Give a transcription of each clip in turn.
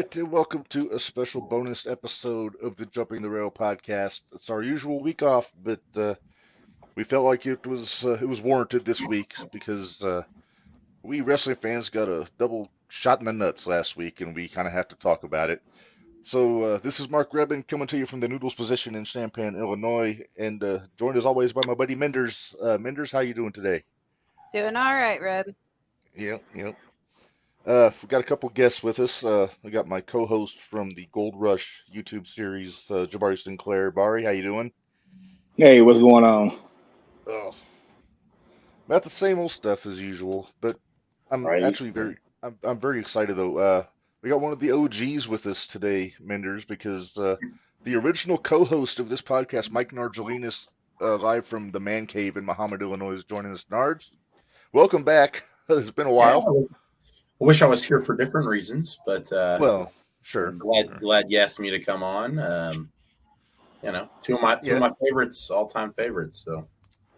right, and welcome to a special bonus episode of the Jumping the Rail podcast. It's our usual week off, but we felt like it was warranted this week because we wrestling fans got a double shot in the nuts last week, and we kind of have to talk about it. So this is Mark Rebin coming to you from the Noodles position in Champaign, Illinois, and joined as always by my buddy Minderz. Minderz, how you doing today? Doing all right, Red. Yep. We got a couple guests with us. We got my co-host from the Gold Rush YouTube series, Jabari Sinclair. Bari, how you doing? Hey, what's going on? Oh, about the same old stuff as usual, but I'm Right. actually I'm very excited though. We got one of the OGs with us today, Minderz, because the original co-host of this podcast, Mike Nargelinas, live from the Man Cave in Muhammad, Illinois, is joining us. Narge, welcome back. It's been a Yeah, while. I wish I was here for different reasons, but Well, sure. I'm glad you asked me to come on. Two of my Yeah. favorites, all time favorites. So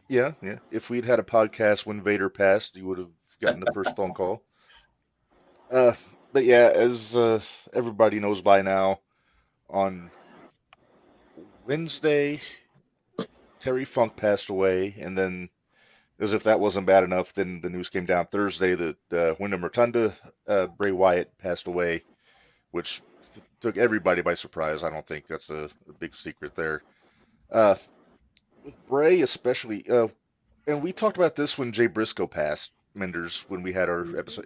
Yeah. If we'd had a podcast when Vader passed, you would have gotten the first phone call. Uh, but yeah, as everybody knows by now, on Wednesday, Terry Funk passed away, and then, as if that wasn't bad enough, then the news came down Thursday that Wyndham Rotunda, Bray Wyatt passed away, which took everybody by surprise. I don't think that's a big secret there. Uh, with Bray especially, and we talked about this when Jay Briscoe passed, Minderz, when we had our episode.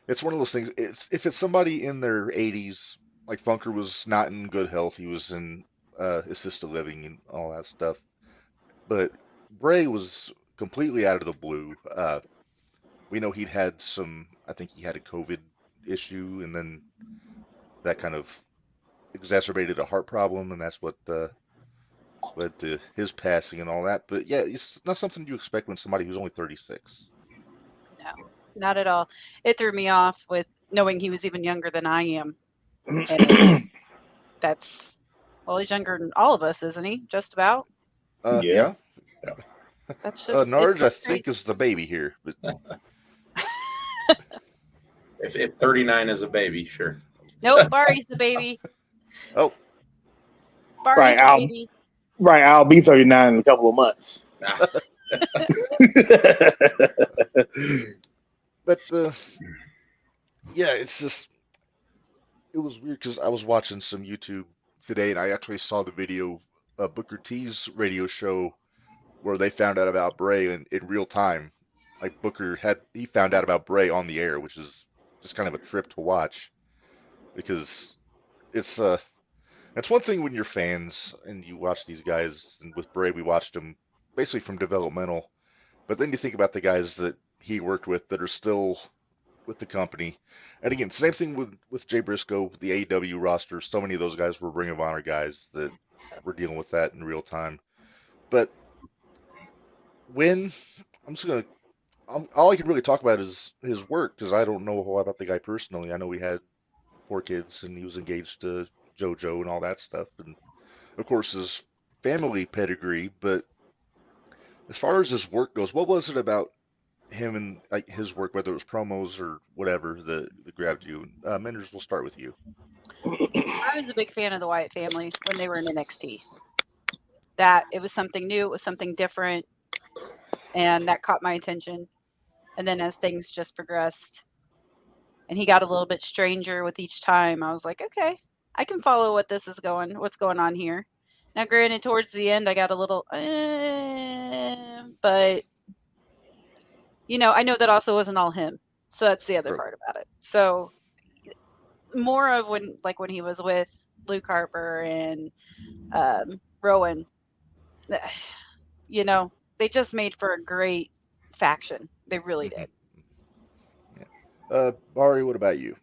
It's one of those things. It's if it's somebody in their 80s, like Funker was not in good health. He was in assisted living and all that stuff. But Bray was completely out of the blue. We know he'd had some. I think he had a COVID issue, and then that kind of exacerbated a heart problem, and that's what led to his passing and all that. But yeah, it's not something you expect when somebody who's only 36. No, not at all. It threw me off with knowing he was even younger than I am. And that's, well, he's younger than all of us, isn't he? Just about. Yeah. That's just, Narge, it's I just crazy. think, is the baby here, but if 39 is a baby, sure. Nope, Bari's the baby. oh, Bari's Right, the I'll baby. right, I'll be 39 in a couple of months. Ah, but yeah, it's just it was weird because I was watching some YouTube today, and I actually saw the video Booker T's radio show where they found out about Bray in real time. Like he found out about Bray on the air, which is just kind of a trip to watch because it's it's one thing when you're fans and you watch these guys, and with Bray we watched him basically from developmental, but then you think about the guys that he worked with that are still with the company. And again, same thing with Jay Briscoe, the AEW roster. So many of those guys were Ring of Honor guys that were dealing with that in real time. But when I'm just gonna, all I can really talk about is his work because I don't know a whole lot about the guy personally. I know he had 4 kids and he was engaged to JoJo and all that stuff, and of course his family pedigree. But as far as his work goes, what was it about him and like his work, whether it was promos or whatever, that grabbed you? Minderz, we'll start with you. I was a big fan of the Wyatt family when they were in NXT. That it was something new, it was something different, and that caught my attention. And then as things just progressed and he got a little bit stranger with each time, I was like, okay, I can follow what's going on here. Now, granted, towards the end, I got a little, but I know that also wasn't all him. So that's the other Right. part about it. So more of when he was with Luke Harper and Rowan, they just made for a great faction. They really did. Bari, what about you?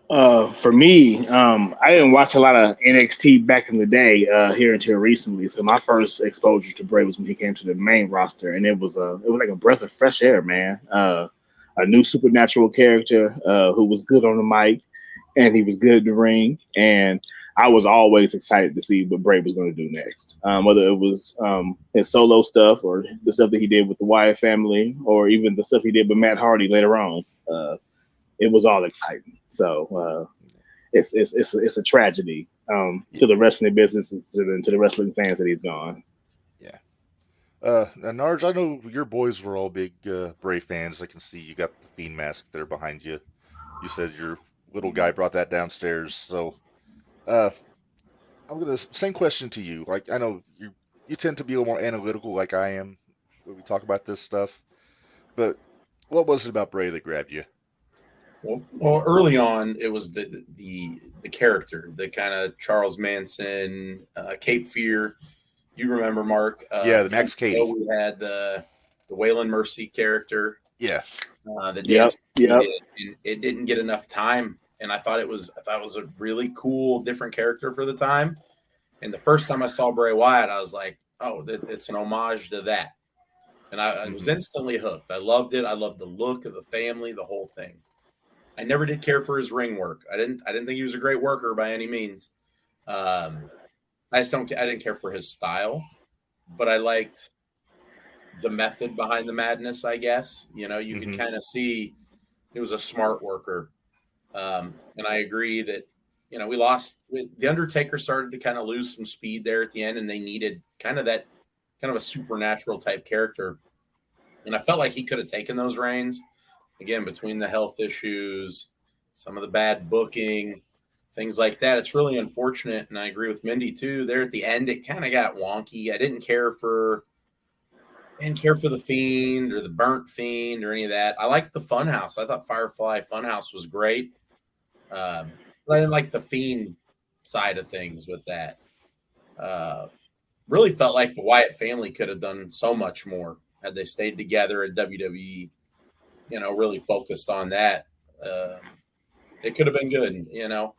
For me, I didn't watch a lot of NXT back in the day here until recently. So my first exposure to Bray was when he came to the main roster, and it was like a breath of fresh air, man. A new supernatural character who was good on the mic, and he was good in the ring, and I was always excited to see what Bray was going to do next. Whether it was his solo stuff or the stuff that he did with the Wyatt family, or even the stuff he did with Matt Hardy later on. It was all exciting. So it's a tragedy to the wrestling business and to the wrestling fans that he's gone. Yeah. Now, Narge, I know your boys were all big Bray fans. I can see you got the Fiend mask there behind you. You said your little guy brought that downstairs. So, uh, I'm gonna same question to you. Like, I know you tend to be a little more analytical, like I am, when we talk about this stuff. But what was it about Bray that grabbed you? Well, early on, it was the character, the kind of Charles Manson, Cape Fear. You remember, Mark? Yeah, the Max Cady. We had the Waylon Mercy character. Yeah. The dance. Yep. And it didn't get enough time, and I thought it was a really cool, different character for the time. And the first time I saw Bray Wyatt, I was like, oh, it's an homage to that. And I was instantly hooked. I loved it. I loved the look of the family, the whole thing. I never did care for his ring work. I didn't think he was a great worker by any means. I didn't care for his style, but I liked the method behind the madness, I guess. You know, you could kind of see he was a smart worker. And I agree that, you know, the Undertaker started to kind of lose some speed there at the end, and they needed kind of a supernatural type character. And I felt like he could have taken those reins. Again, between the health issues, some of the bad booking, things like that. It's really unfortunate, and I agree with Mindy too. There at the end, it kind of got wonky. I didn't care for the Fiend or the Burnt Fiend or any of that. I liked the Funhouse. I thought Firefly Funhouse was great. But I didn't like the Fiend side of things with that. Really felt like the Wyatt family could have done so much more had they stayed together at WWE. You know, really focused on that. It could have been good. You know,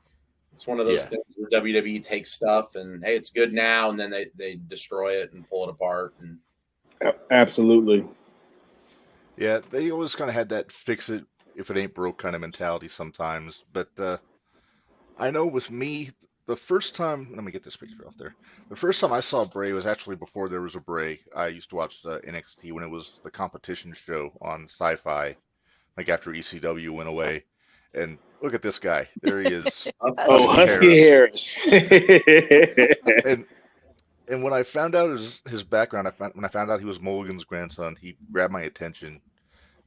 it's one of those things where WWE takes stuff and, hey, it's good now, and then they destroy it and pull it apart. And absolutely. Yeah, they always kind of had that fix it if it ain't broke kind of mentality sometimes. But I know with me, the first time, let me get this picture off there. The first time I saw Bray was actually before there was a Bray. I used to watch NXT when it was the competition show on Sci-Fi, like after ECW went away. And look at this guy. There he is. Husky Harris. And when I found out his background, when I found out he was Mulligan's grandson, he grabbed my attention.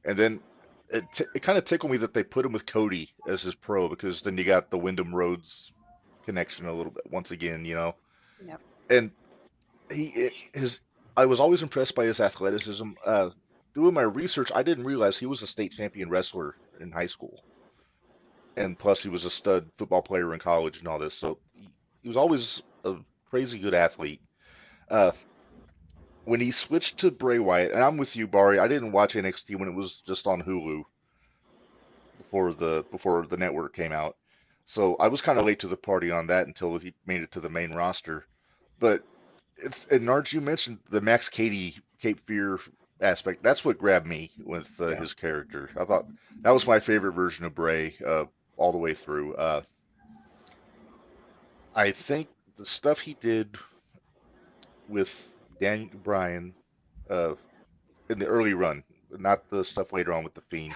And then it kind of tickled me that they put him with Cody as his pro, because then you got the Wyndham Rhodes connection a little bit once again, you know. Yep. And I was always impressed by his athleticism. Doing my research, I didn't realize he was a state champion wrestler in high school, and plus he was a stud football player in college and all this. So he was always a crazy good athlete. When he switched to Bray Wyatt, and I'm with you, Bari, I didn't watch NXT when it was just on Hulu before the network came out. So I was kind of late to the party on that until he made it to the main roster. But and Narge, you mentioned the Max Cady Cape Fear aspect. That's what grabbed me with his character. I thought that was my favorite version of Bray all the way through. I think the stuff he did with Daniel Bryan in the early run, not the stuff later on with the Fiend,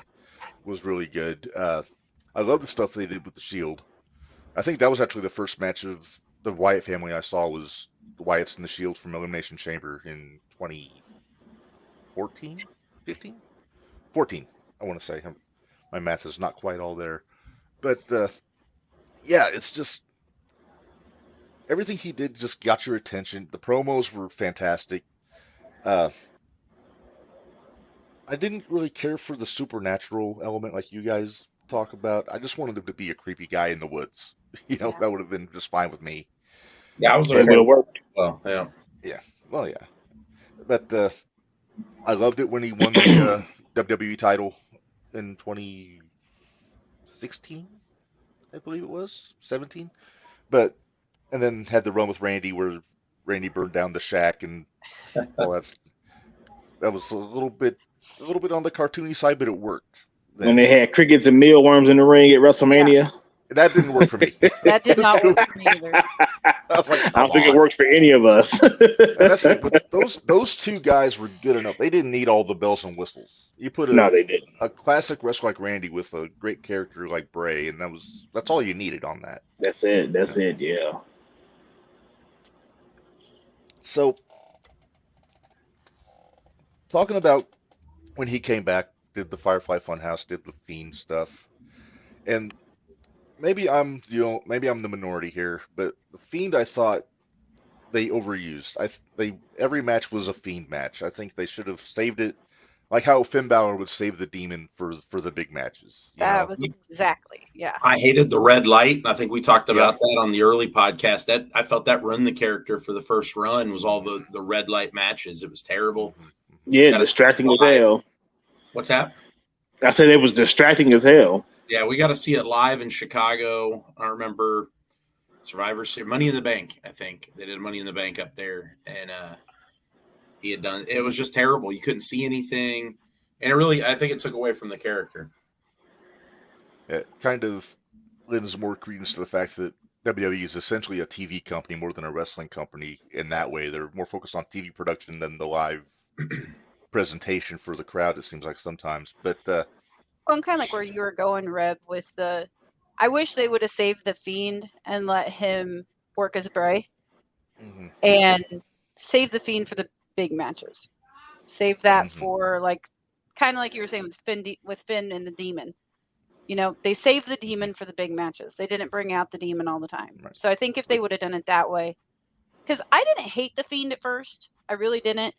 was really good. I love the stuff they did with the Shield. I think that was actually the first match of the Wyatt family I saw was the Wyatts and the Shield from Elimination Chamber in 2014, 15, 14. I want to say my math is not quite all there, but yeah, it's just everything he did just got your attention. The promos were fantastic. I didn't really care for the supernatural element like you guys talk about. I just wanted him to be a creepy guy in the woods. You know, that would have been just fine with me. Yeah, I was It would have worked. well. Yeah. Yeah. Well, yeah. But I loved it when he won the WWE title in 2016, I believe it was, 17. And then had the run with Randy where Randy burned down the shack and all that. That was a little bit on the cartoony side, but it worked. When they had crickets and mealworms in the ring at WrestleMania. That didn't work for me. That did not work for me either. I was like, I come don't think on. it worked for any of us. And that's it. But those two guys were good enough. They didn't need all the bells and whistles. You put No, they didn't. a classic wrestler like Randy with a great character like Bray, and that's all you needed on that. That's it. That's it. Yeah. So talking about when he came back, did the Firefly Funhouse, did the Fiend stuff, and maybe maybe I'm the minority here, but the Fiend I thought they overused. Every match was a Fiend match. I think they should have saved it, like how Finn Balor would save the Demon for the big matches. That was exactly, yeah. I hated the red light, and I think we talked about that on the early podcast. That I felt that ruined the character for the first run was all the red light matches. It was terrible. Yeah, distracting as hell. What's that? I said it was distracting as hell. Yeah, we got to see it live in Chicago. I remember Survivor Series, Money in the Bank. I think they did Money in the Bank up there, and he had done. It was just terrible. You couldn't see anything, and I think it took away from the character. It kind of lends more credence to the fact that WWE is essentially a TV company more than a wrestling company. In that way, they're more focused on TV production than the live presentation for the crowd. It seems like sometimes, but well, and kind of like where you were going, Reb, with the. I wish they would have saved the Fiend and let him work as Bray, and save the Fiend for the big matches. Save that for kind of like you were saying with Finn and the Demon. You know, they saved the Demon for the big matches. They didn't bring out the Demon all the time. Right. So I think if they would have done it that way, because I didn't hate the Fiend at first, I really didn't.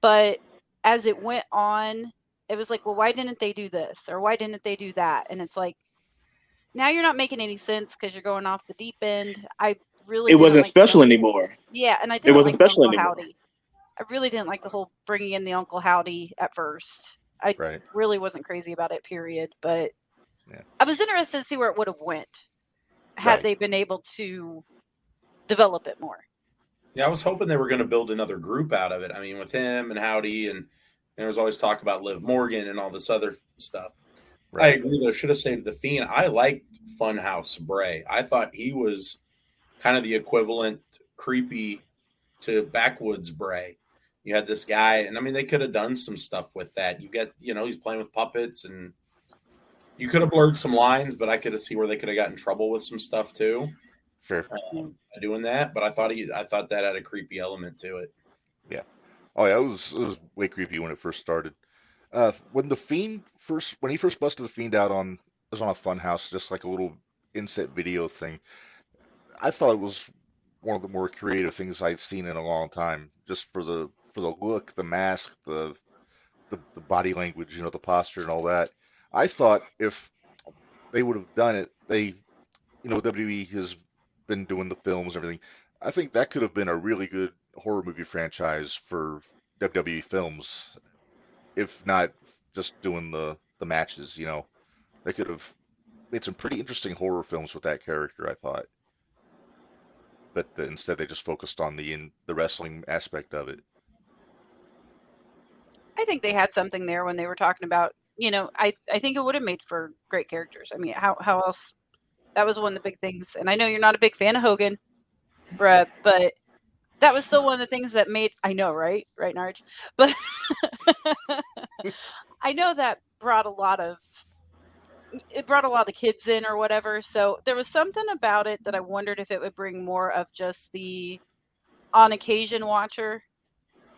But as it went on, it was like, well, why didn't they do this or why didn't they do that? And it's like, now you're not making any sense because you're going off the deep end. It wasn't special anymore. Yeah, and I didn't. It wasn't like special Uncle anymore. Howdy. I really didn't like the whole bringing in the Uncle Howdy at first. I really wasn't crazy about it. Period. But I was interested to see where it would have went had they been able to develop it more. Yeah, I was hoping they were going to build another group out of it. I mean, with him and Howdy, and there was always talk about Liv Morgan and all this other stuff. Right. I agree, though. Should have saved the Fiend. I liked Funhouse Bray. I thought he was kind of the equivalent creepy to Backwoods Bray. You had this guy, and I mean, they could have done some stuff with that. You get, he's playing with puppets, and you could have blurred some lines, but I could have seen where they could have gotten in trouble with some stuff too. Sure. Doing that, but I thought that had a creepy element to it. Yeah. Oh yeah, it was way creepy when it first started. When the Fiend when he first busted the Fiend out it was on a Funhouse, just like a little inset video thing. I thought it was one of the more creative things I'd seen in a long time. Just for the look, the mask, the body language, the posture and all that. I thought if they would have done it, WWE has been doing the films and everything. I think that could have been a really good horror movie franchise for WWE films, if not just doing the matches. They could have made some pretty interesting horror films with that character, I thought. But instead, they just focused on the wrestling aspect of it. I think they had something there when they were talking about. I think it would have made for great characters. I mean, how else? That was one of the big things. And I know you're not a big fan of Hogan, Brett, but that was still one of the things that made. I know, right? Right, Narge? But I know that brought a lot of the kids in or whatever. So there was something about it that I wondered if it would bring more of just the on occasion watcher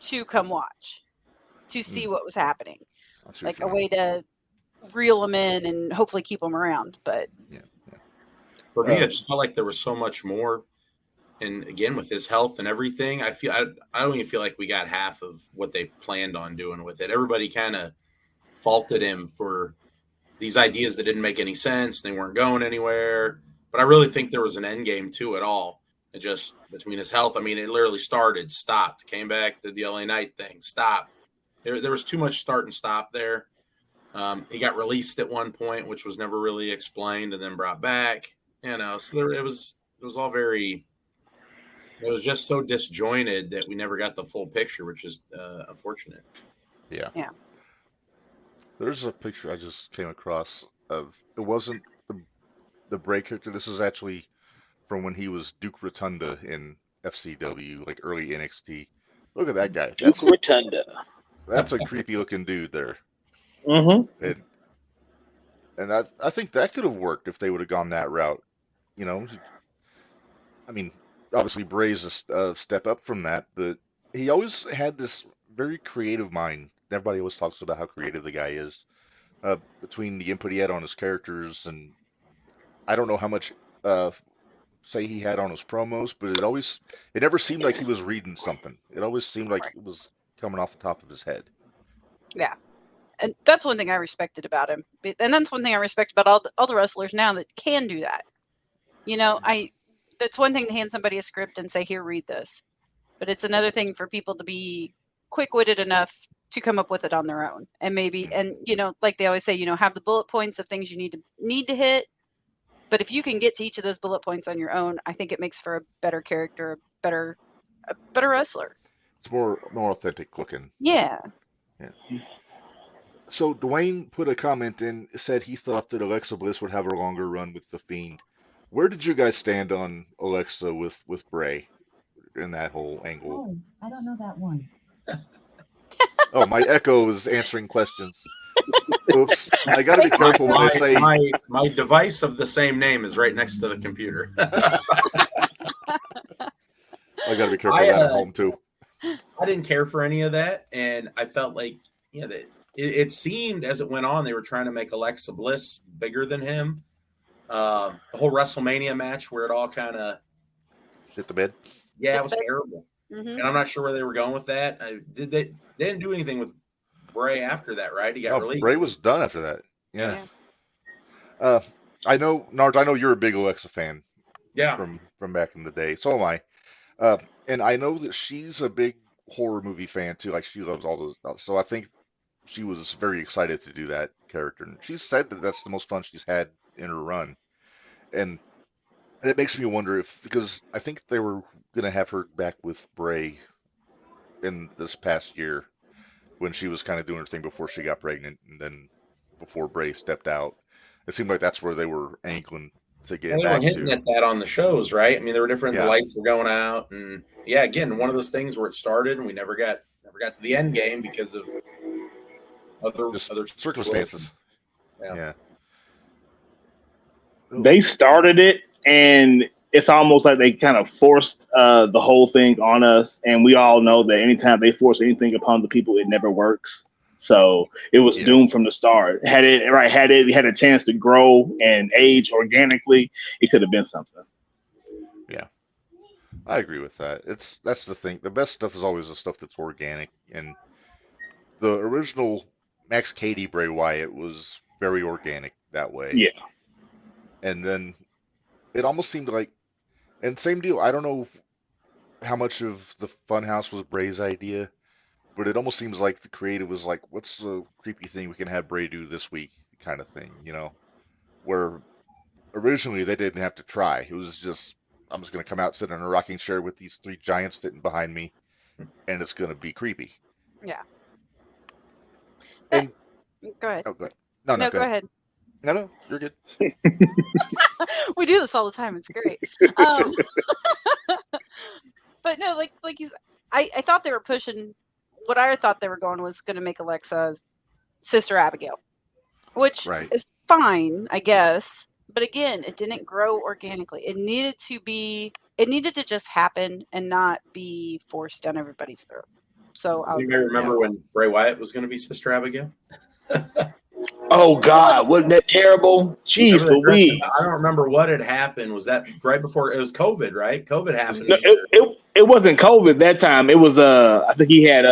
to come watch, to see what was happening. Like a way to reel them in and hopefully keep them around. But for me, I just felt like there was so much more. And again, with his health and everything, I don't even feel like we got half of what they planned on doing with it. Everybody kind of faulted him for these ideas that didn't make any sense. They weren't going anywhere. But I really think there was an end game to it all. It just between his health. I mean, it literally started, stopped, came back, did the LA Knight thing, stopped. There was too much start and stop there. He got released at one point, which was never really explained, and then brought back. So it was all very. It was just so disjointed that we never got the full picture, which is unfortunate. Yeah. Yeah. There's a picture I just came across of. It wasn't the Bray character. This is actually from when he was Duke Rotunda in FCW, like early NXT. Look at that guy. Duke Rotunda. That's a creepy looking dude there. Mm-hmm. And I think that could have worked if they would have gone that route. You know, I mean, obviously Bray's a step up from that, but he always had this very creative mind. Everybody always talks about how creative the guy is. Between the input he had on his characters, and I don't know how much say he had on his promos, but it never seemed like he was reading something. It always seemed like it was coming off the top of his head. Yeah. And that's one thing I respected about him. And that's one thing I respect about all the wrestlers now that can do that. You know, that's one thing to hand somebody a script and say, here, read this. But it's another thing for people to be quick-witted enough to come up with it on their own. And you know, like they always say, you know, have the bullet points of things you need to hit. But if you can get to each of those bullet points on your own, I think it makes for a better character, a better wrestler. It's more authentic looking. Yeah. So Dwayne put a comment in, said he thought that Alexa Bliss would have a longer run with The Fiend. Where did you guys stand on Alexa with Bray in that whole angle? Oh, I don't know that one. Oh, my echo is answering questions. Oops. I got to be careful when I say... My device of the same name is right next to the computer. I got to be careful of that at home, too. I didn't care for any of that, and I felt like, you know, that it seemed as it went on, they were trying to make Alexa Bliss bigger than him. The whole WrestleMania match where it all kind of hit the bed. Yeah, it was terrible. Mm-hmm. And I'm not sure where they were going with that. They didn't do anything with Bray after that, right? He got released. Bray was done after that. Yeah. I know, Narge, I know you're a big Alexa fan. Yeah. From back in the day. So am I. And I know that she's a big horror movie fan too. Like, she loves all those. So I think she was very excited to do that character. And she said that that's the most fun she's had in her run. And it makes me wonder because I think they were going to have her back with Bray in this past year when she was kind of doing her thing before she got pregnant and then before Bray stepped out. It seemed like that's where they were angling to get back to. Hinting at that on the shows, right? I mean, there were different the lights were going out, and again, one of those things where it started and we never got to the end game because of other circumstances. Yeah. They started it, and it's almost like they kind of forced the whole thing on us. And we all know that anytime they force anything upon the people, it never works. So it was doomed from the start. Had it had a chance to grow and age organically, it could have been something. Yeah, I agree with that. That's the thing. The best stuff is always the stuff that's organic. And the original Max Cady Bray Wyatt was very organic that way. Yeah. And then it almost seemed like, and same deal. I don't know how much of the Funhouse was Bray's idea, but it almost seems like the creative was like, what's the creepy thing we can have Bray do this week kind of thing, you know? Where originally they didn't have to try. It was just, I'm just going to come out, sit in a rocking chair with these three giants sitting behind me, and it's going to be creepy. Yeah. And, go ahead. Oh, go ahead. No, go ahead. No, you're good. We do this all the time. It's great. But no, like I thought they were pushing. What I thought they were going was going to make Alexa Sister Abigail, which is fine, I guess. But again, it didn't grow organically. It needed to just happen and not be forced down everybody's throat. So you may remember when Bray Wyatt was going to be Sister Abigail. Oh God, wasn't that terrible? Jeez Louise. I don't remember what had happened. Was that right before it was COVID, right? COVID happened. No, it wasn't COVID that time. It was I think he had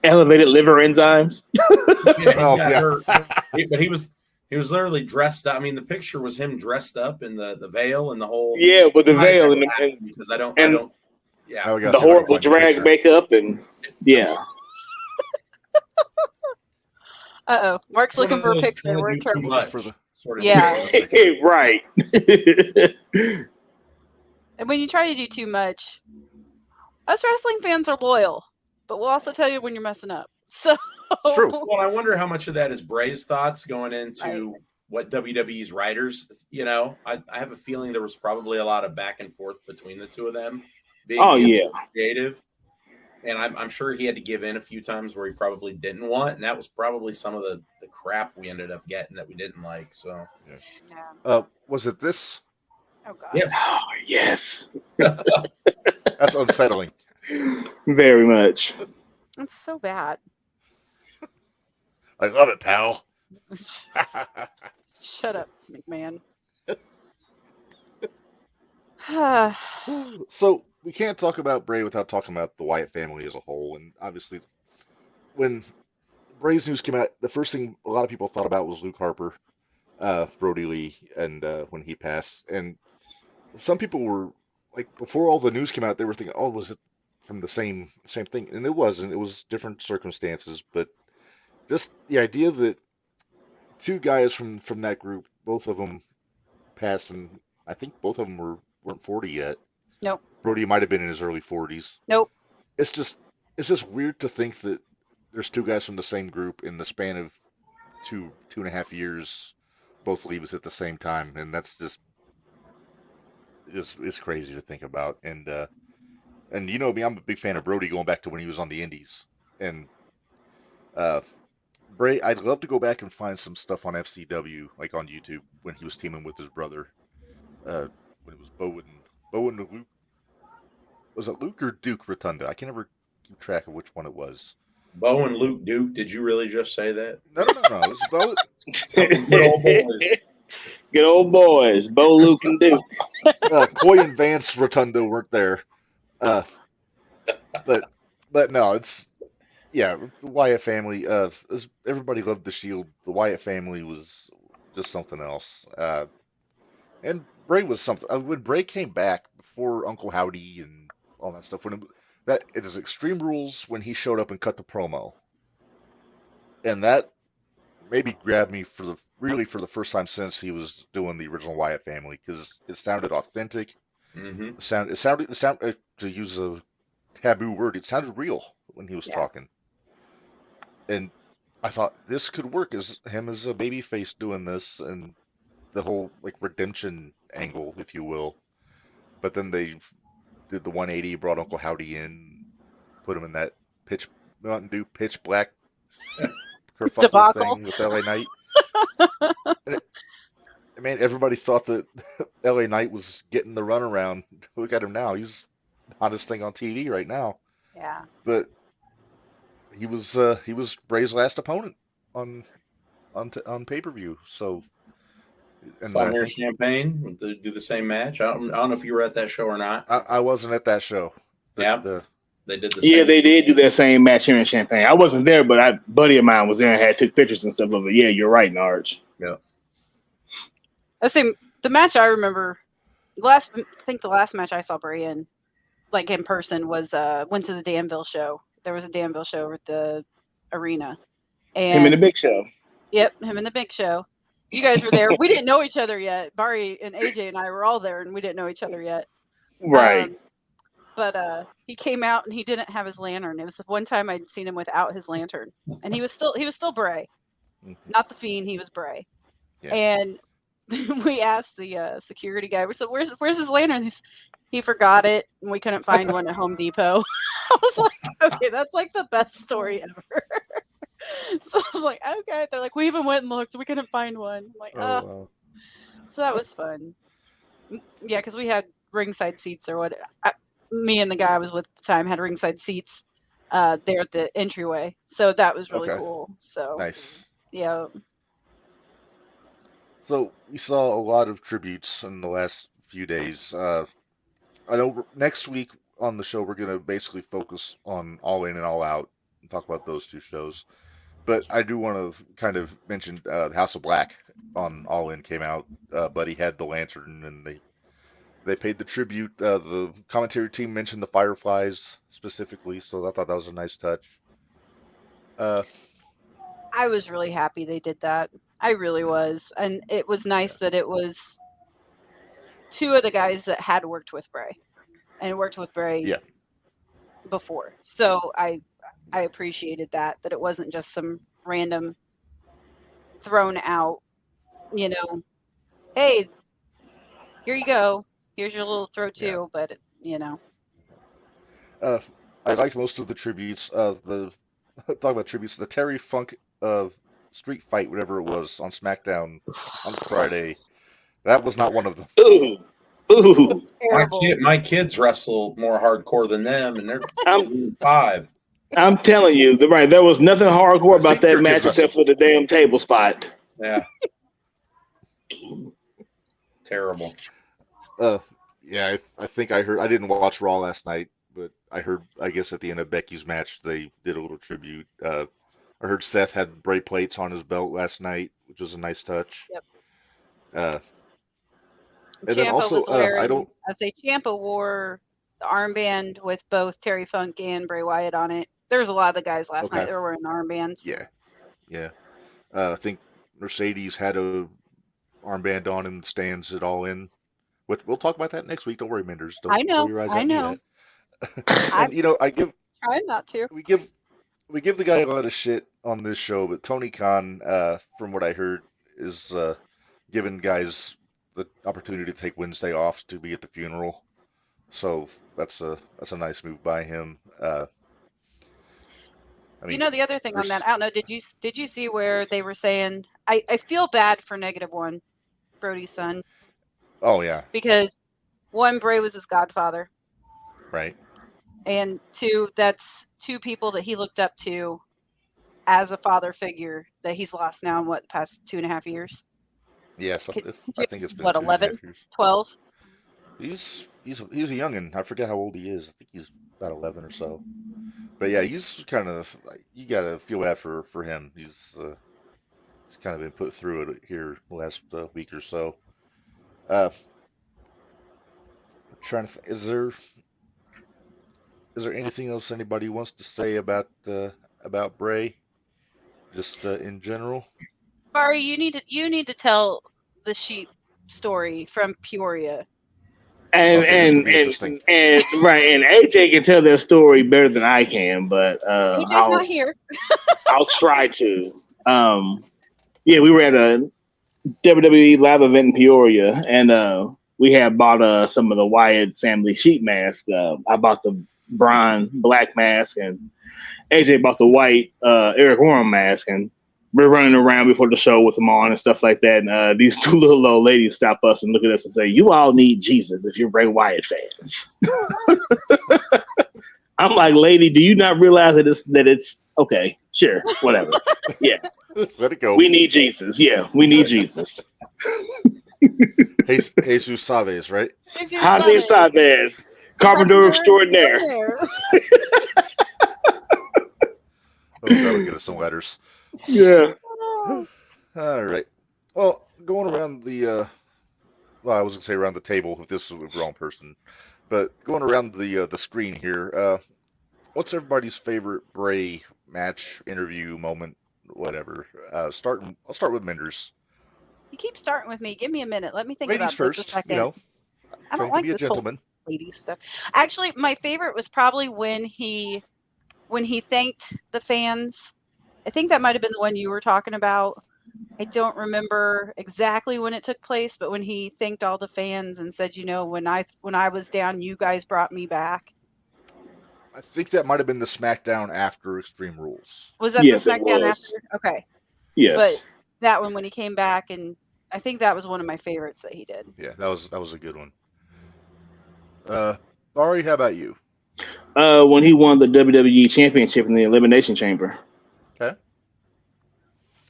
elevated liver enzymes. But he was literally dressed up. I mean, the picture was him dressed up in the veil and the whole with the veil and because I don't the horrible drag makeup and Mark's looking for a picture. We're right. And when you try to do too much, us wrestling fans are loyal, but we'll also tell you when you're messing up. So true. Well, I wonder how much of that is Bray's thoughts going into what WWE's writers, I have a feeling there was probably a lot of back and forth between the two of them being creative. And I'm sure he had to give in a few times where he probably didn't want. And that was probably some of the crap we ended up getting that we didn't like. So, was it this? Oh, God. Yes. Oh, yes. That's unsettling. Very much. It's so bad. I love it, pal. Shut up, McMahon. So we can't talk about Bray without talking about the Wyatt family as a whole. And obviously, when Bray's news came out, the first thing a lot of people thought about was Luke Harper, Brody Lee, and when he passed. And some people were like, before all the news came out, they were thinking, "Oh, was it from the same thing?" And it wasn't. It was different circumstances, but just the idea that two guys from that group, both of them passed, and I think both of them weren't 40 yet. Nope. Brody might have been in his early 40s. Nope. It's just weird to think that there's two guys from the same group in the span of two and a half years, both leave us at the same time, and that's just it's crazy to think about. And you know me, I'm a big fan of Brody going back to when he was on the Indies, and Bray, I'd love to go back and find some stuff on FCW, like on YouTube, when he was teaming with his brother, when it was Bo and Luke. Was it Luke or Duke Rotunda? I can never keep track of which one it was. Bo and Luke Duke. Did you really just say that? No. It was Bo. Good old boys. Good old boys. Bo, Luke, and Duke. Coy and Vance Rotunda weren't there. But no, it's the Wyatt family. Everybody loved the Shield. The Wyatt family was just something else. And Bray was something. When Bray came back before Uncle Howdy and all that stuff, it is Extreme Rules when he showed up and cut the promo, and that maybe grabbed me for the first time since he was doing the original Wyatt family, because it sounded authentic. Mm-hmm. It sounded to use a taboo word, it sounded real when he was talking, and I thought this could work as him as a babyface doing this, and the whole like redemption angle, if you will. But then they did the 180, brought Uncle Howdy in, put him in that Mountain Dew pitch black kerfuffle Debacle thing with LA Knight. Man, everybody thought that LA Knight was getting the runaround. Look at him now; he's the hottest thing on TV right now. Yeah. But he was Bray's last opponent on pay-per-view. So. And Fire Champagne do the same match. I don't know if you were at that show or not. I wasn't at that show. Yeah, they did. They did do that same match here in Champagne. I wasn't there, but a buddy of mine was there and took pictures and stuff of it. Yeah, you're right, Narge. Yeah. I say the match I remember. I think the last match I saw Bray in, like in person, was went to the Danville show. There was a Danville show over at the arena. And him in the Big Show. Yep, him in the Big Show. You guys were there. We didn't know each other yet. Bari and AJ and I were all there, and we didn't know each other yet. Right. But he came out and he didn't have his lantern. It was the one time I'd seen him without his lantern, and he was still Bray, not the Fiend. He was Bray. Yeah. And we asked the security guy. We said, "Where's his lantern?" He forgot it, and we couldn't find one at Home Depot. I was like, "Okay, that's like the best story ever." So I was like, okay. They're like, we even went and looked. We couldn't find one. I'm like, oh. Wow. So that was fun. Yeah, because we had ringside seats or what. Me and the guy I was with at the time had ringside seats there at the entryway. So that was really cool. So nice. Yeah. So we saw a lot of tributes in the last few days. I know next week on the show we're going to basically focus on All In and All Out and talk about those two shows. But I do want to kind of mention House of Black on All In came out. Buddy had the lantern, and they paid the tribute. The commentary team mentioned the Fireflies specifically, so I thought that was a nice touch. I was really happy they did that. I really was. And it was nice that it was two of the guys that had worked with Bray and worked with Bray before. So I appreciated that it wasn't just some random thrown out you know, hey, here you go. Here's your little throw too. Yeah. But you know, I liked most of the tributes. The talk about tributes. The Terry Funk street fight, whatever it was, on SmackDown on Friday. That was not one of them. Ooh, ooh. terrible. My kids wrestle more hardcore than them, and they're I'm 5. I'm telling you, right? There was nothing hardcore I've about seen that your match kids except for the damn table spot. Yeah. Terrible. Yeah, I think I heard. I didn't watch Raw last night, but I heard. I guess at the end of Becky's match, they did a little tribute. I heard Seth had Bray plates on his belt last night, which was a nice touch. Yep. Uh, and then Ciampa also, was wearing. I don't. I say Ciampa wore the armband with both Terry Funk and Bray Wyatt on it. There was a lot of the guys last night Okay. that were wearing the armbands. Yeah. I think Mercedes had a armband on and stands it all in. We'll talk about that next week. Don't worry, Minderz. Don't I know. roll your eyes I at me know. yet. I'm And I give trying not to. we give the guy a lot of shit on this show, but Tony Khan, from what I heard, is giving guys the opportunity to take Wednesday off to be at the funeral. So that's a nice move by him. I mean, The other thing on there's that, I don't know. Did you see where they were saying? I feel bad for -1, Brody's son, oh yeah, because 1, Bray was his godfather, right. and 2, that's 2 people that he looked up to as a father figure that he's lost now in the past 2.5 years, Yes, Could I think it's been what, 2.5 years. 12? He's a youngin. I forget how old he is. I think he's about 11 or so. But yeah, he's kind of, you gotta feel bad for him. He's kind of been put through it here the last week or so. I'm trying to is there anything else anybody wants to say about Bray, just in general? Bari, you need to tell the sheep story from Peoria. And Okay, this could and be interesting. and right, and AJ can tell their story better than I can, but AJ's not here. I'll try to. Yeah, we were at a WWE live event in Peoria, and we had bought some of the Wyatt family sheep mask. I bought the Brian black mask, and AJ bought the white Eric Warren mask, and we're running around before the show with them on and stuff like that. And these 2 little old ladies stop us and look at us and say, "You all need Jesus if you're Bray Wyatt fans." I'm like, "Lady, do you not realize that it's okay? Sure, whatever. Yeah, Let it go. we need Jesus. Yeah, we need Jesus." Jesus Saves, right? Javier Chavez, Carpenter extraordinaire. Oh, that'll get us some letters. Yeah. All right. Well, going around the well, I was gonna say around the table if this was the wrong person, but going around the screen here, what's everybody's favorite Bray match, interview, moment, whatever? I'll start with Minderz. You keep starting with me. Give me a minute. Let me think Ladies about this a first, second. I trying don't to like be a this whole gentleman. lady stuff. Actually, my favorite was probably when he thanked the fans. I think that might have been the one you were talking about. I don't remember exactly when it took place, but when he thanked all the fans and said, when I was down, you guys brought me back. I think that might have been the SmackDown after Extreme Rules. Was that Yes, the it SmackDown was. after? Okay. Yes. But that one when he came back, and I think that was one of my favorites that he did. Yeah, that was a good one. Bari, how about you? When he won the WWE Championship in the Elimination Chamber. Okay.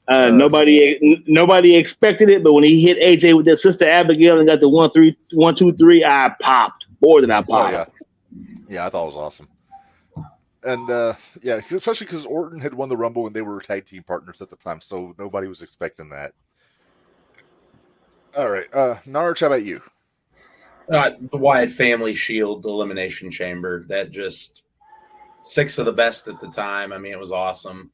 Nobody expected it, but when he hit AJ with that Sister Abigail and got the 1, 2, 3, I popped. More than I popped. Oh yeah, I thought it was awesome. And yeah, especially because Orton had won the Rumble and they were tag team partners at the time, so nobody was expecting that. All right, Narge, how about you? The Wyatt Family Shield Elimination Chamber. That just 6 of the best at the time. I mean, it was awesome.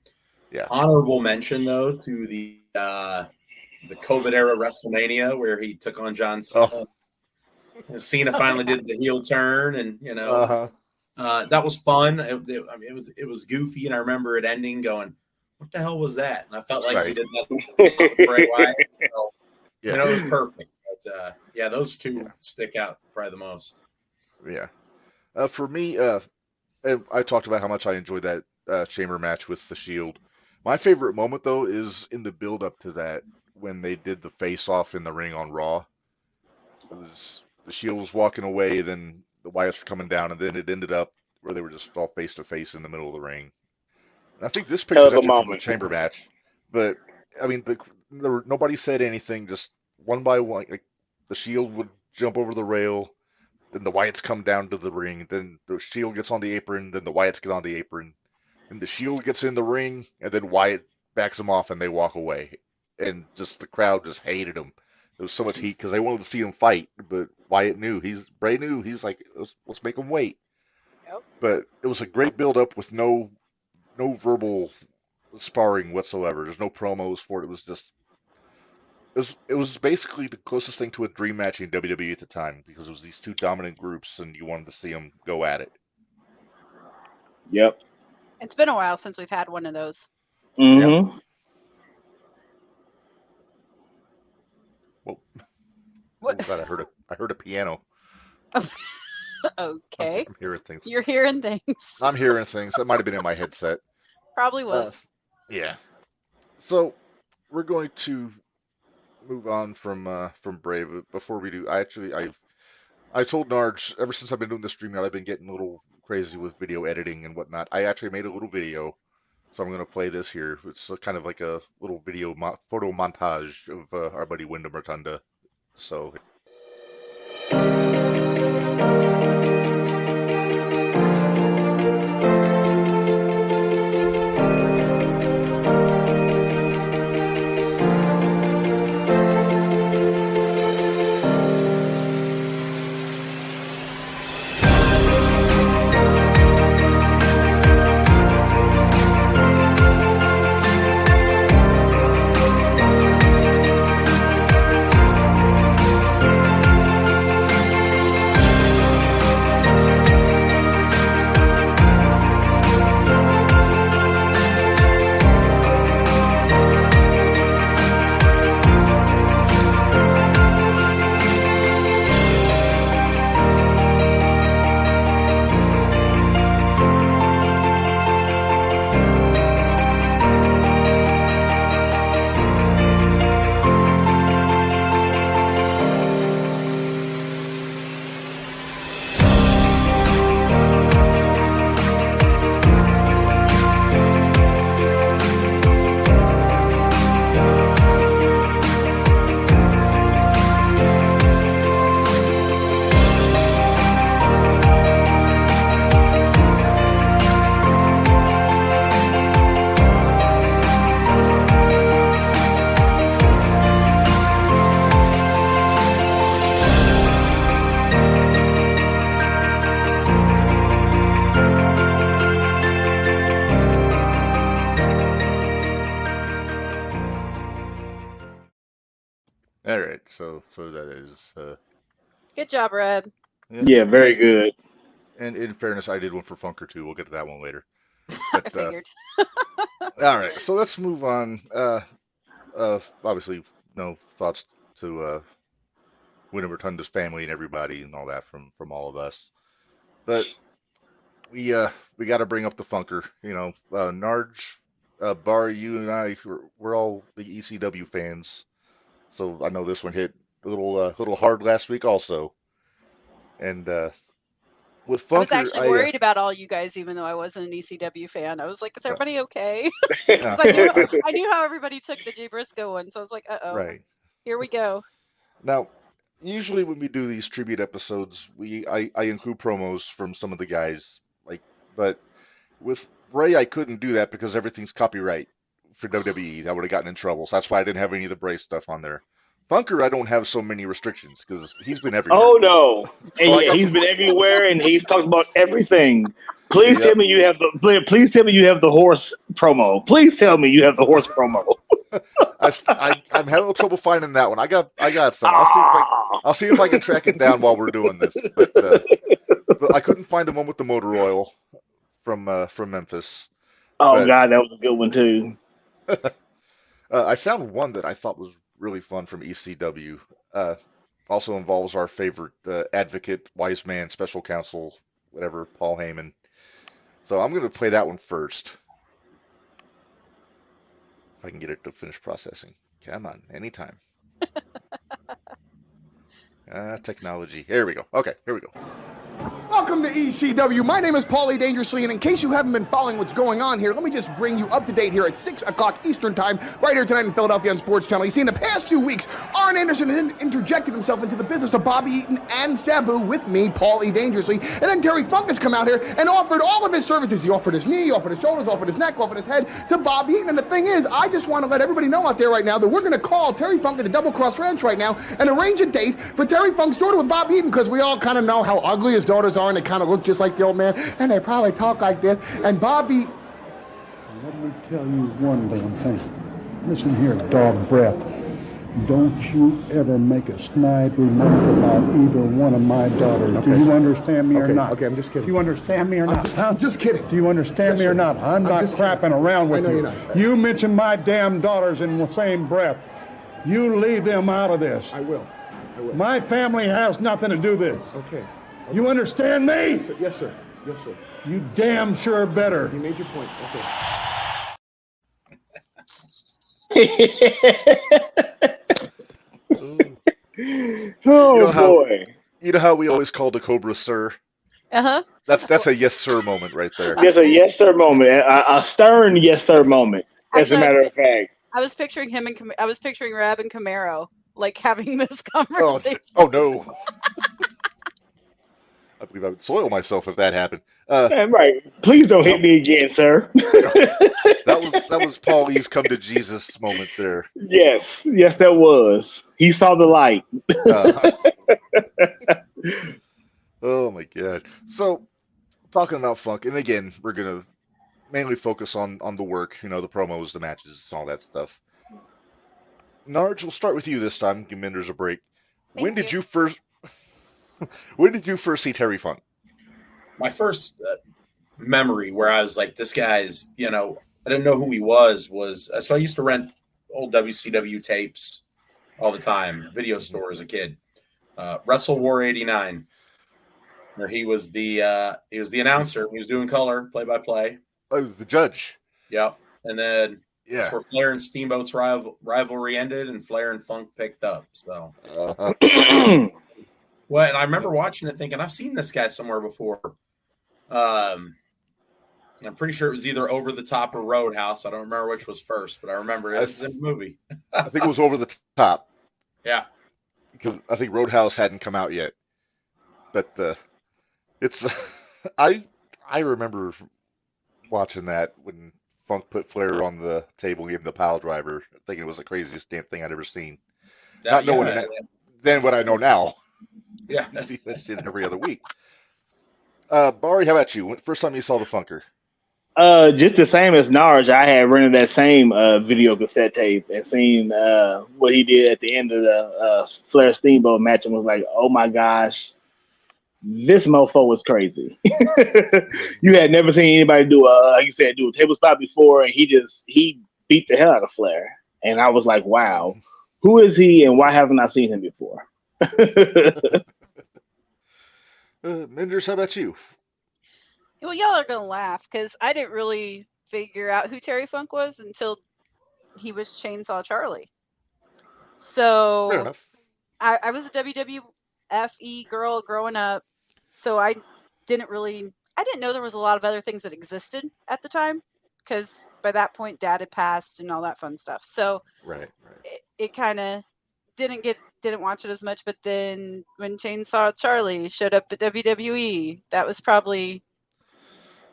Yeah. Honorable mention though to the COVID era WrestleMania where he took on John Cena. Oh. And Cena finally did the heel turn, and that was fun. It was goofy, and I remember it ending going, "What the hell was that?" And I felt like we did that with Bray Wyatt. So Yeah. You know, it was perfect. But yeah, those two Yeah. stick out probably the most. Yeah. For me, I talked about how much I enjoyed that chamber match with the Shield. My favorite moment, though, is in the build up to that when they did the face off in the ring on Raw. It was the Shield was walking away, then the Wyatts were coming down, and then it ended up where they were just all face to face in the middle of the ring. And I think this Hell picture's of a actually from the moment. chamber match, but I mean, nobody said anything. Just one by one, like the Shield would jump over the rail, then the Wyatts come down to the ring, then the Shield gets on the apron, then the Wyatts get on the apron, and the Shield gets in the ring, and then Wyatt backs them off, and they walk away. And just the crowd just hated him. There was so much heat because they wanted to see him fight, but Wyatt knew. Bray knew. He's like, let's make him wait. Yep. But it was a great build up with no verbal sparring whatsoever. There's no promos for it. It was just it was basically the closest thing to a dream match in WWE at the time because it was these two dominant groups, and you wanted to see them go at it. Yep. It's been a while since we've had one of those. Mm-hmm. Well, What? oh God, I heard a piano. Okay. I'm hearing things. You're hearing things. I'm hearing things. That might have been in my headset. Probably was. Yeah. So we're going to move on from Bray, but before we do, I told Narge ever since I've been doing this streaming, I've been getting a little crazy with video editing and whatnot. I actually made a little video, so I'm going to play this here. It's kind of like a little video photo montage of our buddy Wyndham Rotunda. So. All right, so that is. Good job, Red. Yeah, very good. And in fairness, I did one for Funker too. We'll get to that one later. I But figured. all right, so let's move on. Obviously, no thoughts to Wyndham Rotunda's family and everybody and all that from all of us. But we got to bring up the Funker. You know, Narge, Bari, you and I, we're all the ECW fans. So I know this one hit a little hard last week also. And with Funker, I was actually worried about all you guys, even though I wasn't an ECW fan. I was like, "Is everybody okay?" Because I knew how everybody took the Jay Briscoe one, so I was like, "Uh oh, right here we go." now, usually when we do these tribute episodes, I include promos from some of the guys, but with Bray, I couldn't do that because everything's copyright for WWE. I would have gotten in trouble, so that's why I didn't have any of the Bray stuff on there. Funker, I don't have so many restrictions because he's been everywhere. Oh no! And So yeah, he's been everywhere, and he's talked about everything. Please tell me you have the. Please tell me you have the horse promo. Please tell me you have the horse promo. I'm having trouble finding that one. I got some. I'll see if I can track it down while we're doing this. But I couldn't find the one with the motor oil from Memphis. Oh God, that was a good one too. I found one that I thought was really fun from ECW. Also involves our favorite advocate, wise man, special counsel, whatever, Paul Heyman. So I'm going to play that one first. If I can get it to finish processing. Come on, anytime. Technology. Here we go. Okay, here we go. Welcome to ECW. My name is Paulie Dangerously, and in case you haven't been following what's going on here, let me just bring you up to date here at 6 o'clock Eastern Time, right here tonight in Philadelphia on Sports Channel. You see, in the past few weeks, Arn Anderson has interjected himself into the business of Bobby Eaton and Sabu with me, Paulie Dangerously, and then Terry Funk has come out here and offered all of his services. He offered his knee, offered his shoulders, offered his neck, offered his head to Bobby Eaton. And the thing is, I just want to let everybody know out there right now that we're going to call Terry Funk at the Double Cross Ranch right now and arrange a date for Terry Funk's daughter with Bobby Eaton, because we all kind of know how ugly his daughters are, and they kind of look just like the old man, and they probably talk like this. And Bobby... Let me tell you one damn thing. Listen here, dog breath. Don't you ever make a snide remark about either one of my daughters. Okay. Do you understand me or not? Okay, I'm just kidding. Do you understand me or not? I'm just kidding. Do you understand me or not? I'm not just crapping kidding. around with I know you. you're not. You mention my damn daughters in the same breath. You leave them out of this. I will. My family has nothing to do with this. Okay. You understand me? Yes, sir. Yes, sir. You damn sure better. You made your point. Okay. Oh, boy. You know how we always call the Cobra sir? Uh-huh. That's a yes sir moment right there. That's a yes, sir moment. A stern yes, sir moment, as a matter of fact. I was picturing him and I was picturing Rab and Camaro like having this Oh, conversation. oh no. I believe I would soil myself if that happened. Right. Please don't hit me again, sir. That was Paulie's come to Jesus moment there. Yes, that was. He saw the light. Oh my god. So, talking about Funk, and again, we're gonna mainly focus on the work, the promos, the matches, all that stuff. Narge, we'll start with you this time. Give Minderz a break. When did you first see Terry Funk? My first memory where I was like, this guy's, I didn't know who he was so I used to rent old WCW tapes all the time, video store as a kid. Wrestle War 89, where he was the announcer. He was doing color, play-by-play. Oh, he was the judge. Yep. And then Yeah. that's where Flair and Steamboat's rivalry ended, and Flair and Funk picked up. So, well, and I remember watching it thinking, I've seen this guy somewhere before. I'm pretty sure it was either Over the Top or Roadhouse. I don't remember which was first, but I remember it was in the movie. I think it was Over the Top. Yeah. Because I think Roadhouse hadn't come out yet. But it's I remember watching that when Funk put Flair on the table and gave him the pile driver, thinking it was the craziest damn thing I'd ever seen. Not knowing then what I know now. Yeah. You see that shit every other week. Bari, how about you? First time you saw the Funker? Just the same as Narge. I had rented that same video cassette tape and seen what he did at the end of the Flair Steamboat match, and was like, oh my gosh, this mofo was crazy. You had never seen anybody do like you said, do a table spot before, and he beat the hell out of Flair. And I was like, wow, who is he and why haven't I seen him before? Minderz, how about you? Well, y'all are going to laugh because I didn't really figure out who Terry Funk was until he was Chainsaw Charlie. Fair So enough. I was a WWFE girl growing up, so I didn't know there was a lot of other things that existed at the time, because by that point Dad had passed and all that fun stuff. So Right. it kind of didn't watch it as much. But then when Chainsaw Charlie showed up at WWE, that was probably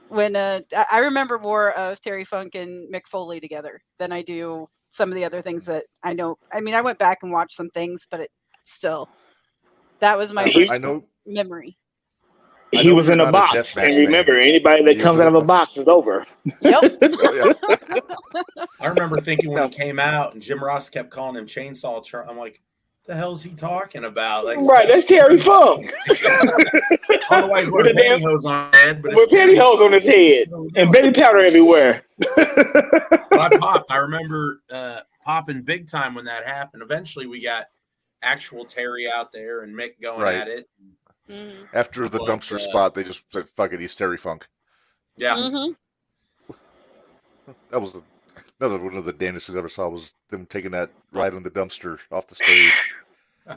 when I remember more of Terry Funk and Mick Foley together than I do some of the other things that I know. I mean, I went back and watched some things, but that was my first memory. He was in a box, and remember, anybody that comes out of a box is over. Yep. I remember thinking when he came out and Jim Ross kept calling him Chainsaw Charlie, I'm like, the hell's he talking about? Like, Right, that's Terry Funk. Otherwise, with pantyhose on his head, but with pantyhose on his head and baby powder everywhere. I remember popping big time when that happened. Eventually, we got actual Terry out there and Mick going at it. Mm-hmm. After the dumpster spot, they just said, "Fuck it, he's Terry Funk." Yeah. Mm-hmm. That was another one of the damnedest I ever saw was them taking that ride on the dumpster off the stage.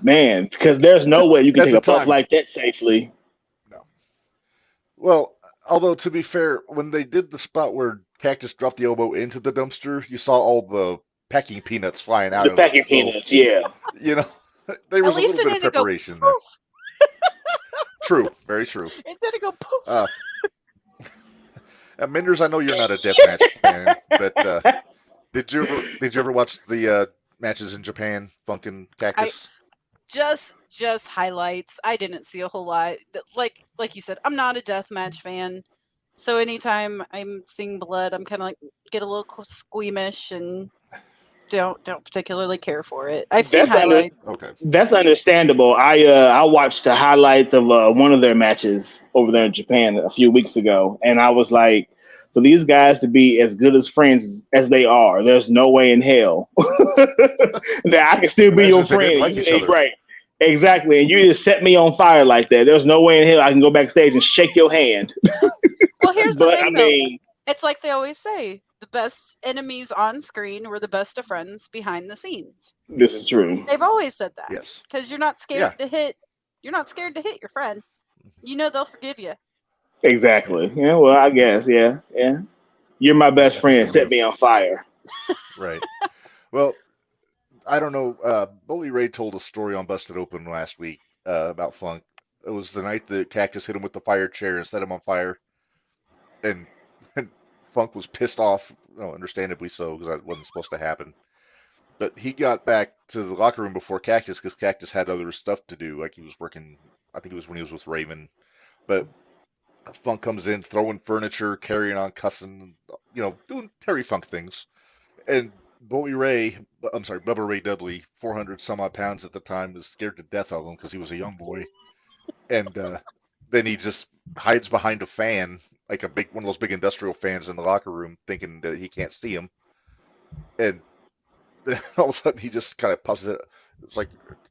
Man, because there's no way you can take a puff like that safely. No. Well, although to be fair, when they did the spot where Cactus dropped the elbow into the dumpster, you saw all the packing peanuts flying out. The packing peanuts, yeah. You know, there was a little bit of preparation there. True, very true. It didn't go poof. Minderz, I know you're not a deathmatch fan, but did you ever watch the matches in Japan, Funk and Cactus? Just highlights. I didn't see a whole lot. Like you said, I'm not a deathmatch fan, so anytime I'm seeing blood, I'm kind of like get a little squeamish and don't particularly care for it. I've seen highlights. Okay, that's understandable. I watched the highlights of one of their matches over there in Japan a few weeks ago, and I was like, for these guys to be as good as friends as they are, there's no way in hell that I can still be your friend. Right. Exactly. And you just set me on fire like that. There's no way in hell I can go backstage and shake your hand. Well, here's the thing, though. It's like they always say, the best enemies on screen were the best of friends behind the scenes. This is true. They've always said that. Yes. Because you're not scared to hit your friend. You know they'll forgive you. Exactly. Yeah, well, I guess, yeah. You're my best friend. Set me on fire. Right. Well, I don't know. Bully Ray told a story on Busted Open last week about Funk. It was the night that Cactus hit him with the fire chair and set him on fire. And Funk was pissed off, understandably so, because that wasn't supposed to happen. But he got back to the locker room before Cactus because Cactus had other stuff to do. Like he was working, I think it was when he was with Raven. But Funk comes in, throwing furniture, carrying on, cussing, doing Terry Funk things. And Bubba Ray Dudley, 400 some odd pounds at the time, was scared to death of him because he was a young boy. And then he just hides behind a fan, like one of those big industrial fans in the locker room, thinking that he can't see him. And then all of a sudden he just kind of pops it. It's like,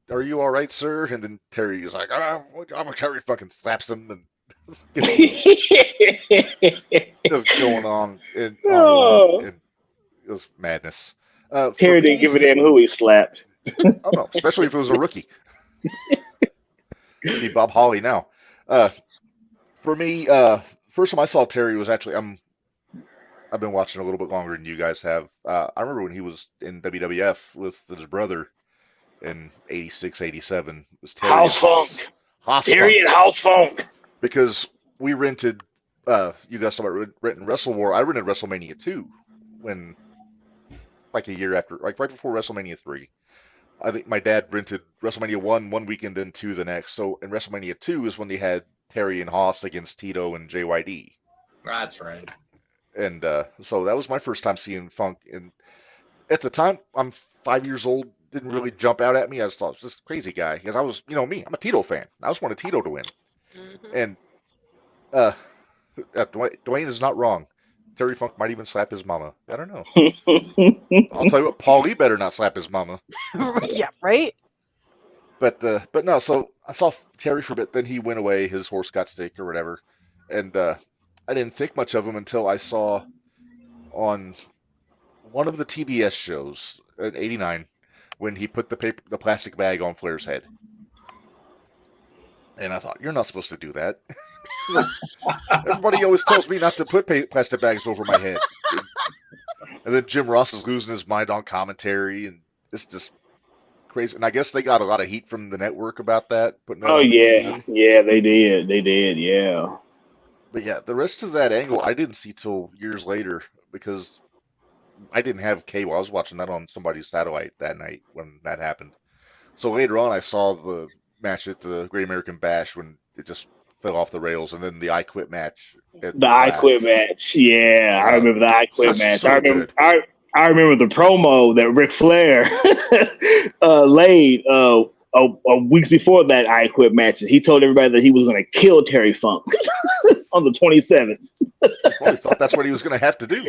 "Are you all right, sir?" And then Terry is like, "I'm a Terry," fucking slaps him and just going on. And it was madness. Terry didn't give a damn who he slapped. Oh no, especially if it was a rookie. It'd be Bob Holly now. For me, first time I saw Terry was actually I've been watching a little bit longer than you guys have. I remember when he was in WWF with his brother in 86, 87. It was Terry House Funk. Terry and House Funk. Because we rented, you guys talk about renting Wrestle War. I rented WrestleMania 2 when, like a year after, like right before WrestleMania 3. I think my dad rented WrestleMania 1 weekend, then 2 the next. So in WrestleMania 2 is when they had Terry and Haas against Tito and JYD. That's right. And so that was my first time seeing Funk. And at the time, I'm 5 years old, didn't really jump out at me. I just thought, it was this crazy guy. Because I was, me, I'm a Tito fan. I just wanted Tito to win. Mm-hmm. And Dwayne is not wrong. Terry Funk might even slap his mama. I don't know. I'll tell you what, Paul Lee better not slap his mama. Yeah, right? But no, so I saw Terry for a bit, then he went away, his horse got sick or whatever. And I didn't think much of him until I saw on one of the TBS shows in '89 when he put the plastic bag on Flair's head. And I thought, you're not supposed to do that. Like, everybody always tells me not to put plastic bags over my head. And then Jim Ross is losing his mind on commentary, and it's just crazy. And I guess they got a lot of heat from the network about that. Yeah, they did, yeah. But yeah, the rest of that angle I didn't see till years later because I didn't have cable. I was watching that on somebody's satellite that night when that happened. So later on, I saw the match at the Great American Bash when it just fell off the rails, and then the I Quit match. I Quit match, yeah. I remember the I Quit match. I remember the promo that Ric Flair laid weeks before that I Quit match. He told everybody that he was going to kill Terry Funk on the 27th. I probably thought that's what he was going to have to do.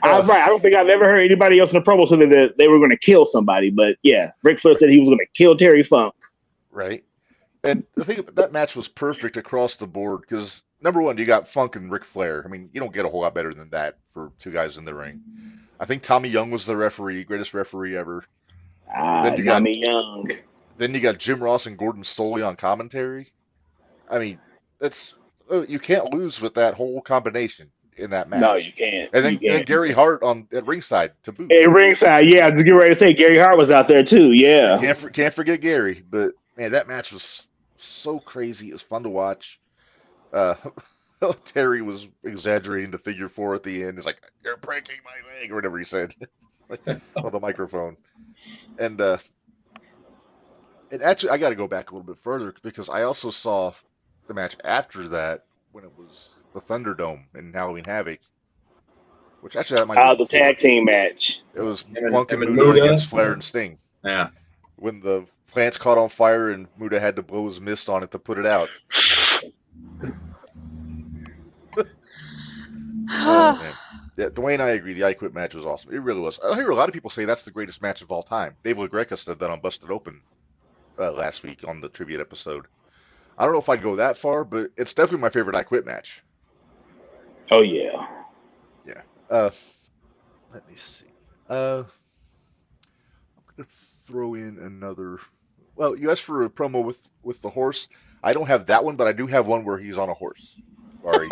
Right. I don't think I've ever heard anybody else in the promo say that they were going to kill somebody. But yeah, Ric Flair said he was going to kill Terry Funk. Right. And the thing about that match was perfect across the board because, number one, you got Funk and Ric Flair. I mean, you don't get a whole lot better than that for two guys in the ring. I think Tommy Young was the referee, greatest referee ever. Tommy Young. Then you got Jim Ross and Gordon Stoley on commentary. I mean, you can't lose with that whole combination in that match. No, you can't. And then Gary Hart at ringside to boot. At ringside, yeah. I was getting ready to say Gary Hart was out there too. Yeah. Can't forget Gary. But man, that match was so crazy. It was fun to watch. Terry was exaggerating the figure 4 at the end. He's like, "You're breaking my leg," or whatever he said on the microphone. And actually, I got to go back a little bit further because I also saw the match after that when it was the Thunderdome in Halloween Havoc, which actually that might have the tag team match. It was Funk and Muda against Flair and Sting. Yeah. When the plants caught on fire and Muda had to blow his mist on it to put it out. Oh, man. Yeah, Dwayne, I agree. The I Quit match was awesome. It really was. I hear a lot of people say that's the greatest match of all time. Dave LaGreca said that on Busted Open last week on the tribute episode. I don't know if I'd go that far, but it's definitely my favorite I Quit match. Oh, yeah. Yeah. Let me see. I'm going to throw in another. Well, you asked for a promo with the horse. I don't have that one, but I do have one where he's on a horse. Sorry.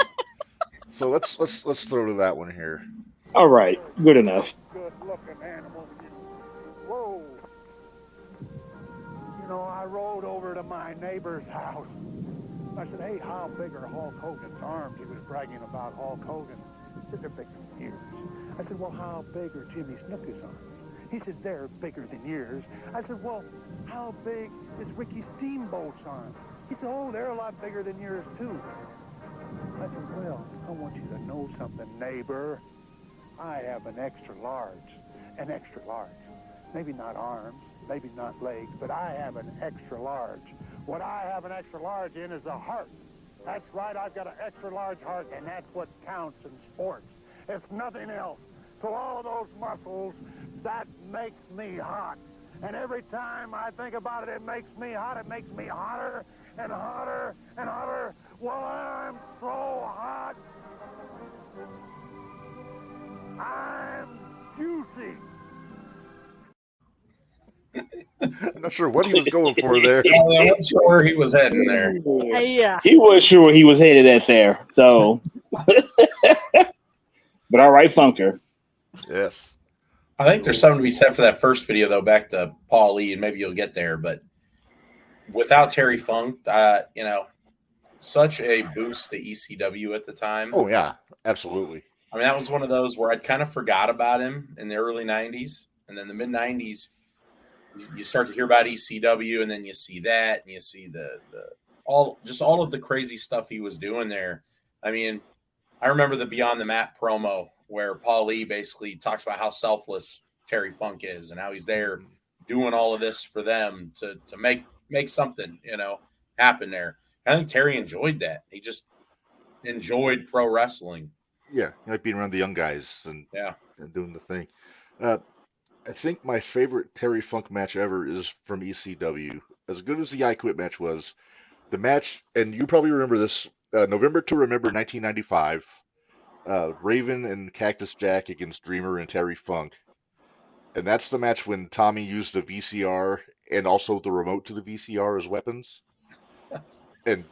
So let's throw to that one here. All right, good enough. Good looking animal. Whoa. You know, I rode over to my neighbor's house. I said, "Hey, how big are Hulk Hogan's arms?" He was bragging about Hulk Hogan. He said, "They're bigger than yours." I said, "Well, how big are Jimmy Snuka's arms?" He said, "They're bigger than yours." I said, "Well, how big is Ricky Steamboat's arms?" He said, "Oh, they're a lot bigger than yours, too." I said, "Well, I want you to know something, neighbor. I have an extra large. Maybe not arms, maybe not legs, but I have an extra large. What I have an extra large in is a heart. That's right, I've got an extra large heart, and that's what counts in sports. It's nothing else. So all of those muscles, that makes me hot. And every time I think about it, it makes me hot. It makes me hotter and hotter and hotter. Well, I'm so hot. I'm juicy." I'm not sure what he was going for there. I'm not sure where he was heading there. Yeah. He wasn't sure where he was headed at there. So, but all right, Funker. Yes. I think there's something to be said for that first video, though, back to Paul Lee, and maybe you'll get there. But without Terry Funk, such a boost to ECW at the time. Oh, yeah, absolutely. I mean, that was one of those where I'd kind of forgot about him in the early 90s. And then the mid-90s, you start to hear about ECW, and then you see that, and you see all of the crazy stuff he was doing there. I mean, I remember the Beyond the Mat promo where Paul Lee basically talks about how selfless Terry Funk is and how he's there doing all of this for them to make something, happen there. I think Terry enjoyed that. He just enjoyed pro wrestling. Yeah, like being around the young guys and doing the thing. I think my favorite Terry Funk match ever is from ECW. As good as the I Quit match was, the match, and you probably remember this, November to Remember 1995, Raven and Cactus Jack against Dreamer and Terry Funk. And that's the match when Tommy used the VCR and also the remote to the VCR as weapons. And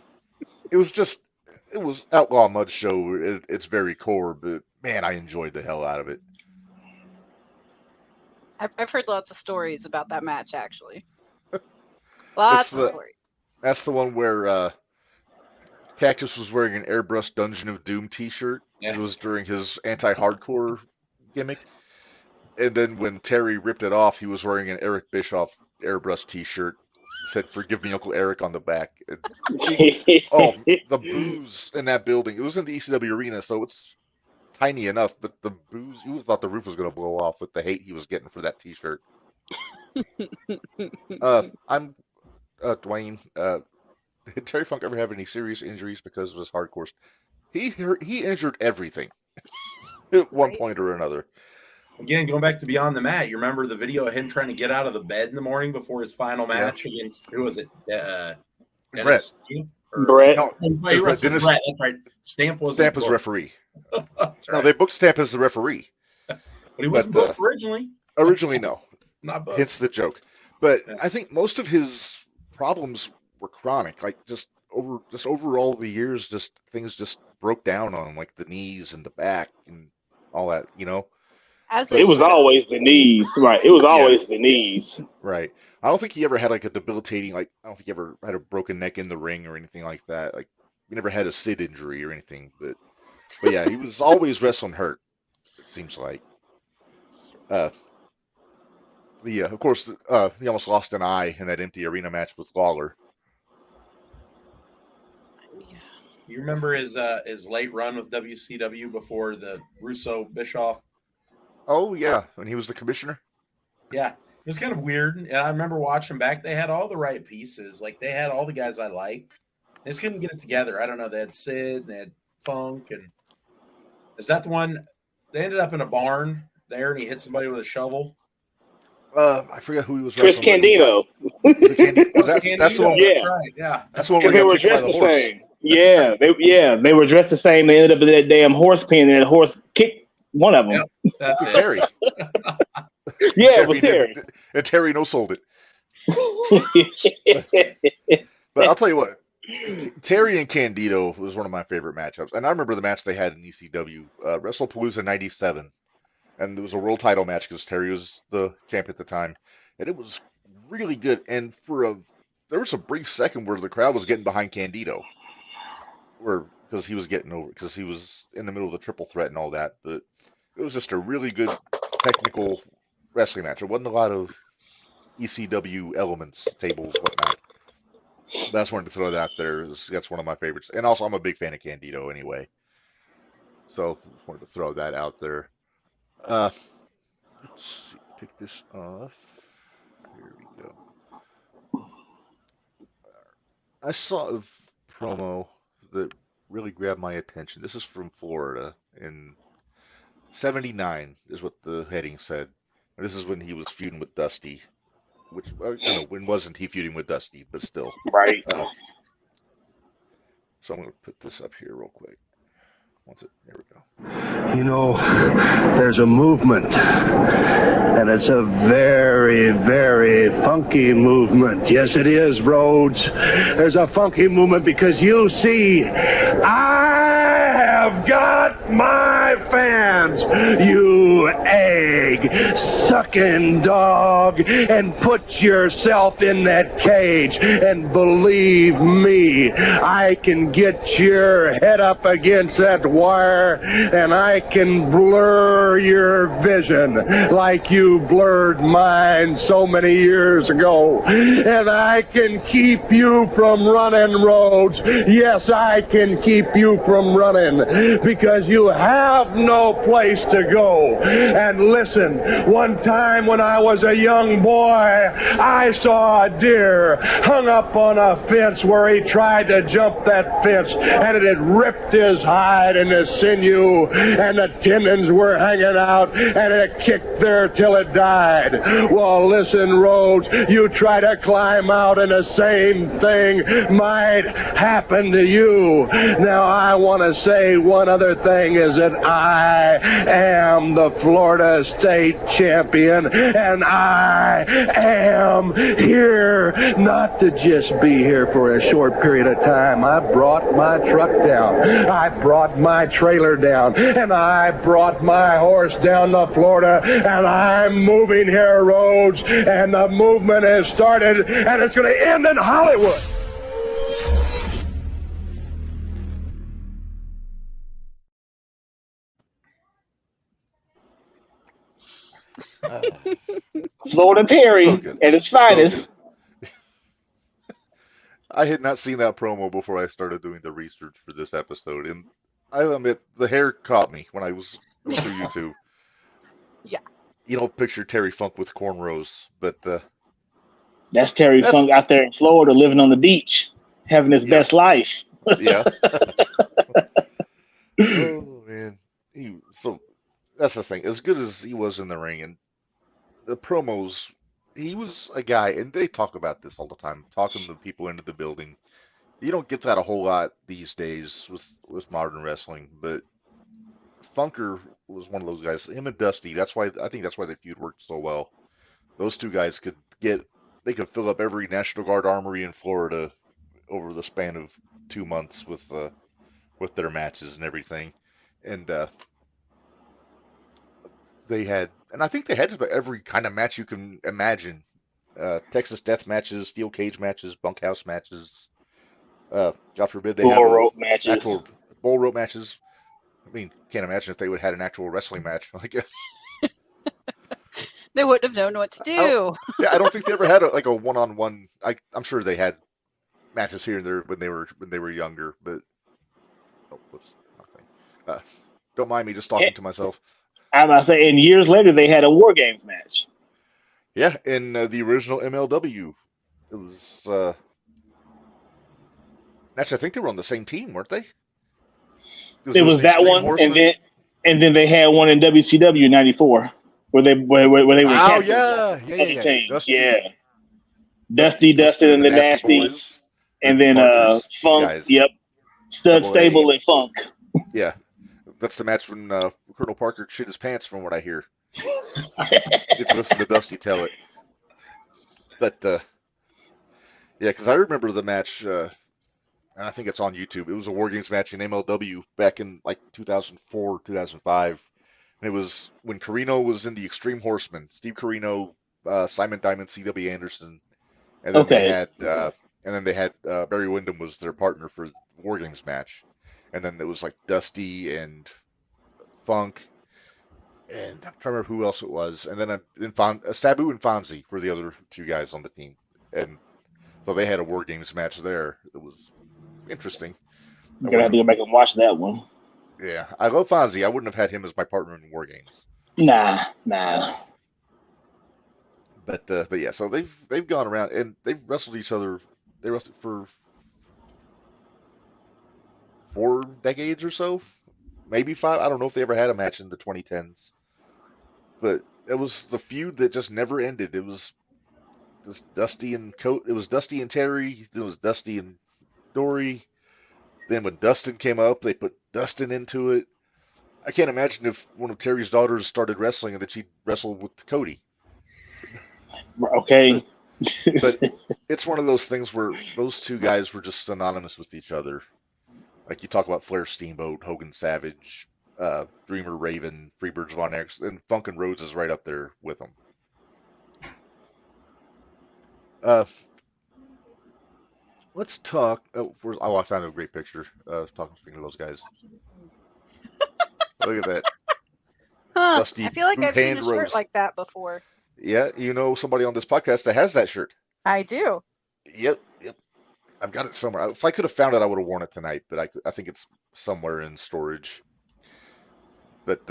it was Outlaw Mud Show. It's very core, but man, I enjoyed the hell out of it. I've heard lots of stories about that match, actually. Lots of stories. That's the one where Cactus was wearing an Airbrush Dungeon of Doom t-shirt. Yeah. It was during his anti-hardcore gimmick. And then when Terry ripped it off, he was wearing an Eric Bischoff Airbrush t-shirt. It said, "Forgive me, Uncle Eric" on the back. The booze in that building. It was in the ECW arena, so tiny enough, but the booze, you thought the roof was going to blow off with the hate he was getting for that T-shirt. I'm Dwayne. Did Terry Funk ever have any serious injuries because of his hardcore? He injured everything at one Right. point or another. Again, going back to Beyond the Mat, you remember the video of him trying to get out of the bed in the morning before his final match against, who was it? Brett. Dennis Stamp? Or- Brett. No, He wrestled Dennis- Brett, that's right. Stamp was referee. That's No, right. they booked Stamp as the referee. But he wasn't but, booked originally. Originally, no. Not booked. Hence the joke. But Yeah. I think most of his problems were chronic. Like just over all the years, just things just broke down on him, like the knees and the back and all that. As It was always the knees, right? It was always the knees. Right. I don't think he ever had like a debilitating, I don't think he ever had a broken neck in the ring or anything like that. Like he never had a Sid injury or anything. But yeah, he was always wrestling hurt. It seems like. Of course, he almost lost an eye in that empty arena match with Lawler. You remember his late run with WCW before the Russo Bischoff? Oh yeah, when he was the commissioner. Yeah, it was kind of weird. And I remember watching back. They had all the right pieces. Like they had all the guys I liked. They just couldn't get it together. I don't know. They had Sid and they had Funk. And is that the one? They ended up in a barn there and he hit somebody with a shovel. I forget who he was Chris wrestling. Candido. Was it that's the one. Yeah. That's right. Yeah. That's the one Because where they he were got kicked by dressed the the horse. same. They were dressed the same. They ended up in that damn horse pen, and that horse kicked one of them. Yep. That's it. Terry. Yeah, it was Terry. Terry. And Terry no sold it. But I'll tell you what, Terry and Candido was one of my favorite matchups. And I remember the match they had in ECW, WrestlePalooza 97. And it was a world title match because Terry was the champion at the time. And it was really good. And there was a brief second where the crowd was getting behind Candido. Because he was getting over, because he was in the middle of the triple threat and all that. But it was just a really good technical wrestling match. There wasn't a lot of ECW elements, tables, whatnot. But I just wanted to throw that out there. That's one of my favorites. And also, I'm a big fan of Candido anyway. So, just wanted to throw that out there. Let's see. Take this off. Here we go. I saw a promo that really grabbed my attention. This is from Florida in 79 is what the heading said. This is when he was feuding with Dusty, which I don't know, when wasn't he feuding with Dusty, but still. Right. So I'm going to put this up here real quick. There we go. You know, there's a movement, and it's a very, very funky movement. Yes, it is, Rhodes. There's a funky movement because you see, I have got my fans, you egg-sucking dog, and put yourself in that cage, and believe me, I can get your head up against that wire, and I can blur your vision like you blurred mine so many years ago, and I can keep you from running, Rhodes. Yes, I can keep you from running because you have no place to go. And listen, one time when I was a young boy, I saw a deer hung up on a fence where he tried to jump that fence, and it had ripped his hide and his sinew, and the tendons were hanging out, and it kicked there till it died. Well, listen, Rhodes, you try to climb out, and the same thing might happen to you. Now, I want to say one other thing is that I am the Florida State champion, and I am here not to just be here for a short period of time. I brought my truck down. I brought my trailer down, and I brought my horse down to Florida, and I'm moving here, Rhodes, and the movement has started, and it's going to end in Hollywood. Florida Terry So good. at its finest. I had not seen that promo before I started doing the research for this episode, and I admit the hair caught me when I was going through YouTube. Yeah. You don't picture Terry Funk with cornrows, but That's Terry that's Funk out there in Florida living on the beach, having his yeah, best life. yeah. Oh man, so that's the thing. As good as he was in the ring and the promos, he was a guy, and they talk about this all the time, talking to people into the building. You don't get that a whole lot these days with modern wrestling, but Funker was one of those guys. Him and Dusty. I think that's why the feud worked so well. Those two guys they could fill up every National Guard armory in Florida over the span of 2 months with their matches and everything. And I think they had just about every kind of match you can imagine. Texas death matches, steel cage matches, bunkhouse matches. God forbid they have Bull rope matches. actual bull rope matches. I mean, can't imagine if they would have had an actual wrestling match. Like, They wouldn't have known what to do. I don't think they ever had a one-on-one. I'm sure they had matches here and there when they were younger, but whoops, don't mind me just talking to myself. I'm about to say, and years later they had a War Games match. Yeah, in the original MLW, it was. Actually, I think they were on the same team, weren't they? It was that one, Horsemen. and then they had one in WCW '94 where they were. Oh yeah. Dusty, Dustin, and the Nasty, Boys, and then Funk. guys. Yep, Stud, Double Stable, A. and Funk. Yeah, that's the match when Colonel Parker shit his pants, from what I hear. If you listen to Dusty tell it. But yeah, because I remember the match, and I think it's on YouTube. It was a War Games match in MLW back in like 2004, 2005. And it was when Carino was in the Extreme Horsemen. Steve Carino, Simon Diamond, C.W. Anderson, and then they had Barry Windham was their partner for the War Games match. And then it was like Dusty and Funk, and I'm trying to remember who else it was. And then Sabu and Fonzie were the other two guys on the team. And so they had a War Games match there. It was interesting. You're gonna have to go back and watch that one. Yeah, I love Fonzie. I wouldn't have had him as my partner in War Games. Nah. But yeah, so they've gone around and they've wrestled each other. They wrestled for 4 decades or so, maybe 5. I don't know if they ever had a match in the 2010s. But it was the feud that just never ended. It was this Dusty and It was Dusty and Terry. It was Dusty and Dory. Then when Dustin came up, they put Dustin into it. I can't imagine if one of Terry's daughters started wrestling and that she'd wrestle with Cody. Okay. But it's one of those things where those two guys were just synonymous with each other. Like you talk about Flair Steamboat, Hogan Savage, Dreamer Raven, Freebirds Von Erich, and Funk and Rhodes is right up there with them. Let's talk. I found a great picture. Speaking of those guys. Look at that. Huh, Dusty I feel like I've seen a Boot-Hand shirt Rose. like that before. Yeah, you know somebody on this podcast that has that shirt. I do. Yep. I've got it somewhere. If I could have found it, I would have worn it tonight. But I think it's somewhere in storage. But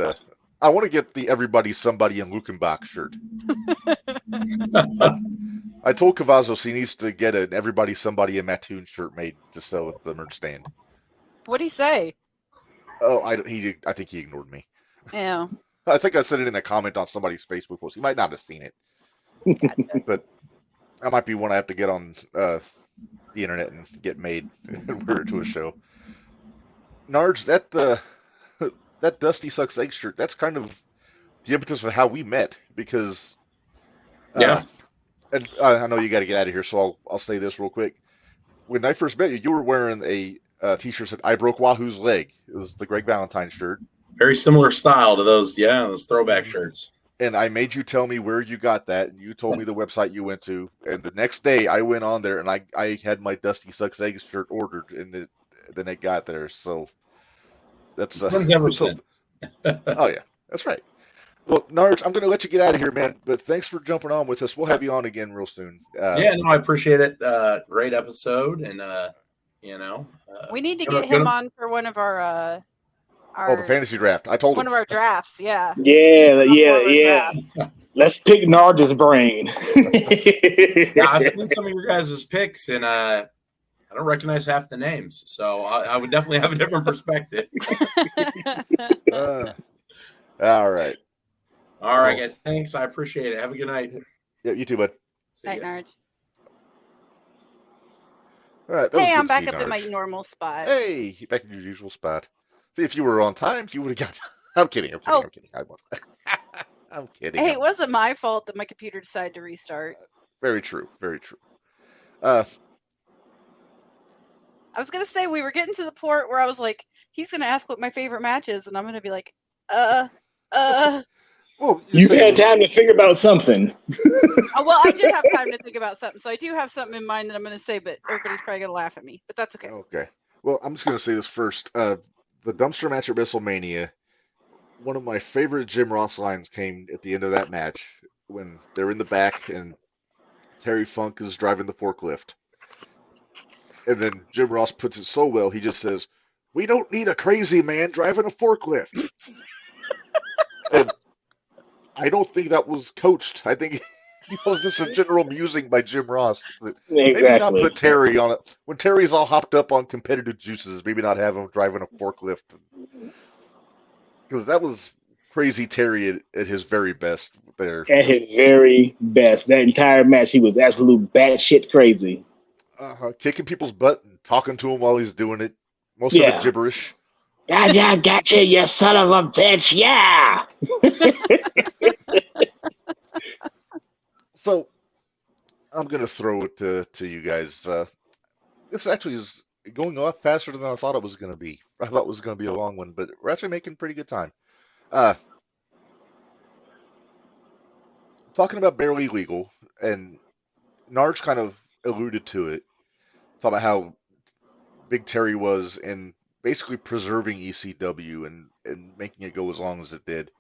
I want to get the Everybody Somebody in Lukenbach shirt. I told Cavazos he needs to get an Everybody Somebody in Mattoon shirt made to sell at the merch stand. What'd he say? Oh, I think he ignored me. Yeah. I think I said it in a comment on somebody's Facebook post. He might not have seen it. Gotcha. But that might be one I have to get on the internet and get made and wear it to a show. Narge, that Dusty Sucks Egg shirt, that's kind of the impetus of how we met, because Yeah. And I know you got to get out of here, so I'll say this real quick. When I first met you, you were wearing a t-shirt that said "I broke Wahoo's leg." It was the Greg Valentine shirt. Very similar style to those throwback shirts. And I made you tell me where you got that, and you told me the website you went to. And the next day, I went on there, and I had my Dusty Sucks Eggs shirt ordered, and then it got there. So that's Ever since. Oh yeah, that's right. Well, Narge, I'm going to let you get out of here, man. But thanks for jumping on with us. We'll have you on again real soon. Yeah, no, I appreciate it. Great episode, and we need to get him on for one of our Oh, the fantasy draft. I told one him. of our drafts. Yeah. Yeah, One yeah, of our yeah. drafts. Let's pick Narge's brain. Yeah, I've seen some of your guys' picks, and I don't recognize half the names, so I would definitely have a different perspective. All right. All right, guys. Thanks. I appreciate it. Have a good night. Yeah, you too, bud. See Night, ya. Narge. All right. That was Hey, good I'm to back see, up in my Narge. normal spot. Hey, back in your usual spot. See, if you were on time, you would have got. I'm kidding. Oh. I'm kidding. I'm kidding. Hey, it wasn't my fault that my computer decided to restart. Very true. Very true. I was gonna say we were getting to the point where I was like, he's gonna ask what my favorite match is, and I'm gonna be like, Well, You had time to think about something. Oh, well, I did have time to think about something, so I do have something in mind that I'm gonna say, but everybody's probably gonna laugh at me. But that's okay. Okay. Well, I'm just gonna say this first. The dumpster match at WrestleMania. One of my favorite Jim Ross lines came at the end of that match when they're in the back and Terry Funk is driving the forklift. And then Jim Ross puts it so well, he just says, "We don't need a crazy man driving a forklift." And I don't think that was coached. I think it was just a general musing by Jim Ross. Maybe not put Terry on it. When Terry's all hopped up on competitive juices, maybe not have him driving a forklift. Because that was crazy Terry at his very best there. At his very best. That entire match, he was absolute batshit crazy. Kicking people's butt and talking to him while he's doing it. Most of it gibberish. Yeah, gotcha, you son of a bitch, yeah! So, I'm going to throw it to you guys. This actually is going off faster than I thought it was going to be. I thought it was going to be a long one, but we're actually making pretty good time. Talking about Barely Legal, and Narge kind of alluded to it. Talking about how big Terry was in basically preserving ECW and making it go as long as it did.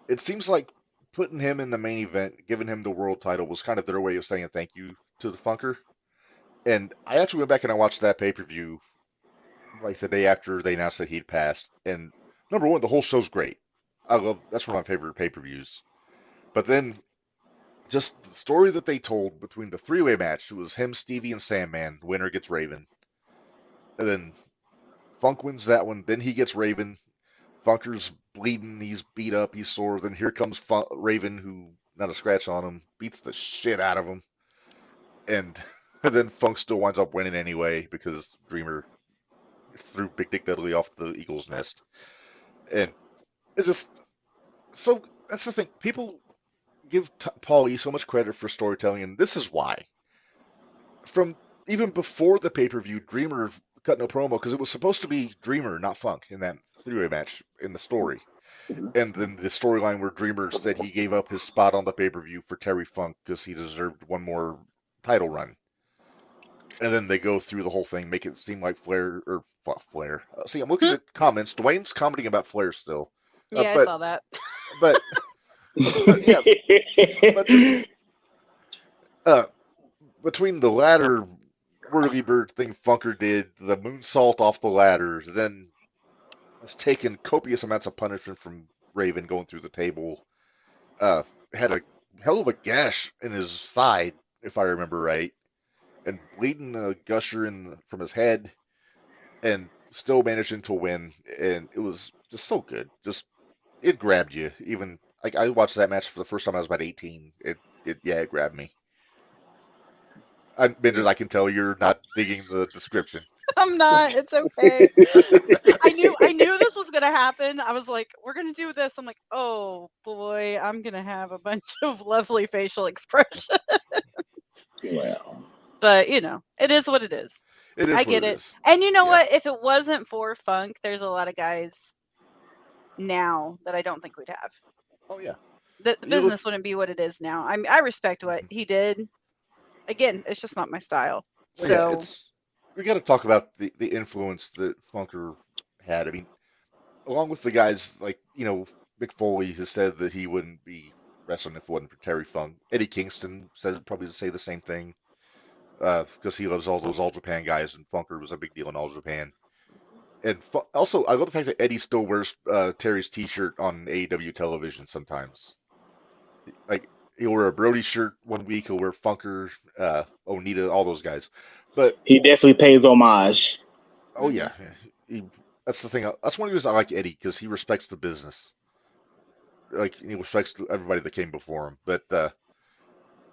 It seems like putting him in the main event, giving him the world title, was kind of their way of saying thank you to the Funker. And I actually went back and I watched that pay-per-view like the day after they announced that he'd passed. And number one, the whole show's great. That's one of my favorite pay-per-views. But then just the story that they told between the three-way match, it was him, Stevie, and Sandman. Winner gets Raven. And then Funk wins that one. Then he gets Raven. Funker's bleeding. He's beat up. He's sore. Then here comes Raven, who, not a scratch on him, beats the shit out of him. And then Funk still winds up winning anyway because Dreamer threw Big Dick Dudley off the Eagle's nest. And it's just... So, that's the thing. People give Paul E so much credit for storytelling, and this is why. From even before the pay-per-view, Dreamer cut no promo because it was supposed to be Dreamer, not Funk, in that three-way match in the story. And then the storyline where Dreamer said he gave up his spot on the pay-per-view for Terry Funk because he deserved one more title run. And then they go through the whole thing, make it seem like Flair. See, I'm looking at comments. Dwayne's commenting about Flair still. Yeah, I saw that. But between the ladder whirly bird thing Funker did, the moonsault off the ladders, then was taking copious amounts of punishment from Raven going through the table. Had a hell of a gash in his side, if I remember right, and bleeding a gusher from his head, and still managing to win. And it was just so good. It grabbed you. Even like I watched that match for the first time I was about 18. It grabbed me. Minderz, I can tell you're not digging the description. I'm not. It's okay. I knew this was gonna happen. I was like, we're gonna do this. I'm like, oh boy, I'm gonna have a bunch of lovely facial expressions. Well, but it is what it is. I get it. And you know what? If it wasn't for Funk, there's a lot of guys now that I don't think we'd have. Oh yeah. The business wouldn't be what it is now. I respect what he did. Again, it's just not my style. Well, so we got to talk about the influence that Funker had. I mean, along with the guys like Mick Foley has said that he wouldn't be wrestling if it wasn't for Terry Funk. Eddie Kingston says probably to say the same thing because he loves all those All Japan guys, and Funker was a big deal in All Japan. And also, I love the fact that Eddie still wears Terry's T-shirt on AEW television sometimes. Like, he'll wear a Brody shirt one week, he'll wear Funker, Onita, all those guys. But He definitely pays homage. oh yeah, that's the thing. That's one of the reasons I like Eddie, because he respects the business. Like, he respects everybody that came before him. But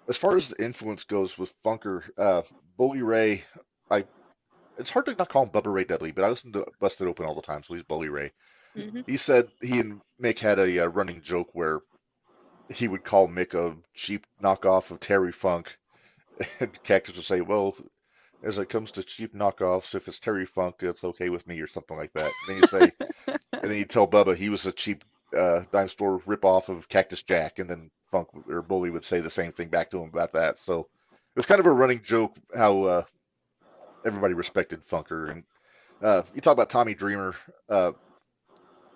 as far as the influence goes with Funker, Bully Ray, it's hard to not call him Bubba Ray Dudley, but I listen to Busted Open all the time, so he's Bully Ray. Mm-hmm. He said he and Mick had a running joke where he would call Mick a cheap knockoff of Terry Funk, and Cactus would say, "Well, as it comes to cheap knockoffs, if it's Terry Funk, it's okay with me," or something like that. And then you say, and then you tell Bubba he was a cheap dime store ripoff of Cactus Jack, and then Funk or Bully would say the same thing back to him about that. So it was kind of a running joke how everybody respected Funker. And you talk about Tommy Dreamer,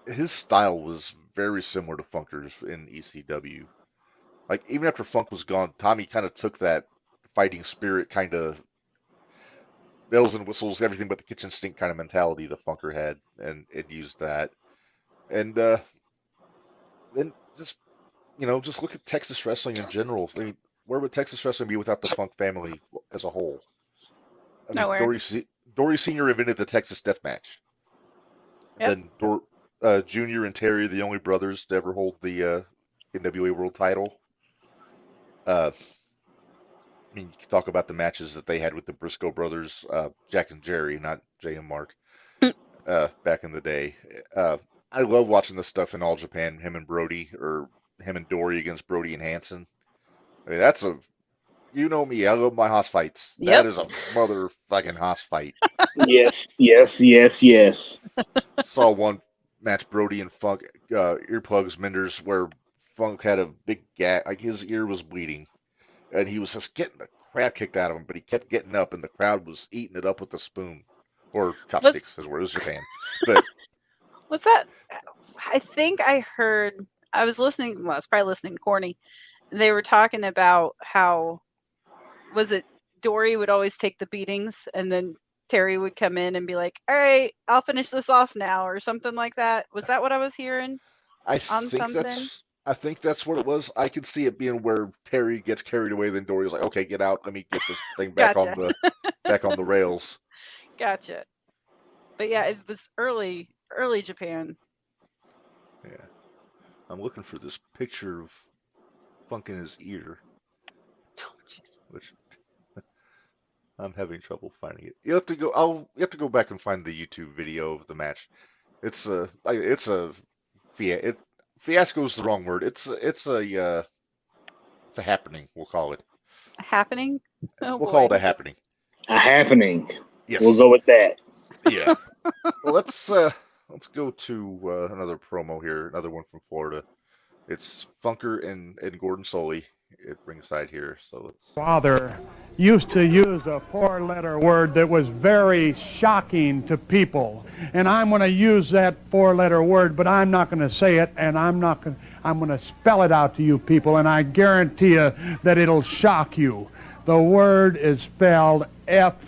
his style was very similar to Funker's in ECW. Like, even after Funk was gone, Tommy kind of took that fighting spirit, kind of bells and whistles, everything but the kitchen sink kind of mentality that Funker had, and it used that. And then just look at Texas wrestling in general. I mean, where would Texas wrestling be without the Funk family as a whole? I mean, Nowhere. Dory Sr. invented the Texas Death Match. Yep. Then Junior and Terry are the only brothers to ever hold the NWA World Title. I mean, you can talk about the matches that they had with the Briscoe brothers, Jack and Jerry, not Jay and Mark, back in the day. I love watching this stuff in All Japan, him and Brody, or him and Dory against Brody and Hanson. I mean, you know me, I love my Haas fights. Yep. That is a motherfucking Haas fight. Yes. Saw one match, Brody and Funk, earplugs, Minderz, where Funk had a big gap, like his ear was bleeding, and he was just getting the crap kicked out of him, but he kept getting up, and the crowd was eating it up with a spoon. Or chopsticks, as where it was Japan. But what's that? I think I heard, I was probably listening to Corny. They were talking about how, was it Dory would always take the beatings, and then Terry would come in and be like, "All right, I'll finish this off now," or something like that. Was that what I was hearing? I think that's what it was. I could see it being where Terry gets carried away, then Dory's like, "Okay, get out. Let me get this thing back Gotcha. back on the rails." Gotcha. But yeah, it was early Japan. Yeah, I'm looking for this picture of Funk in his ear, which I'm having trouble finding it. You have to go back and find the YouTube video of the match. It's a fiasco is the wrong word. It's a happening. We'll call it. A happening. Oh, we'll call it a happening. A happening. Yes. We'll go with that. Yeah. Well, let's go to another promo here. Another one from Florida. It's Funker and Gordon Soley at ringside here. So Father used to use a four-letter word that was very shocking to people, and I'm going to use that four-letter word, but I'm not going to say it, and I'm going to spell it out to you people, and I guarantee you that it'll shock you. The word is spelled F-E-A-R,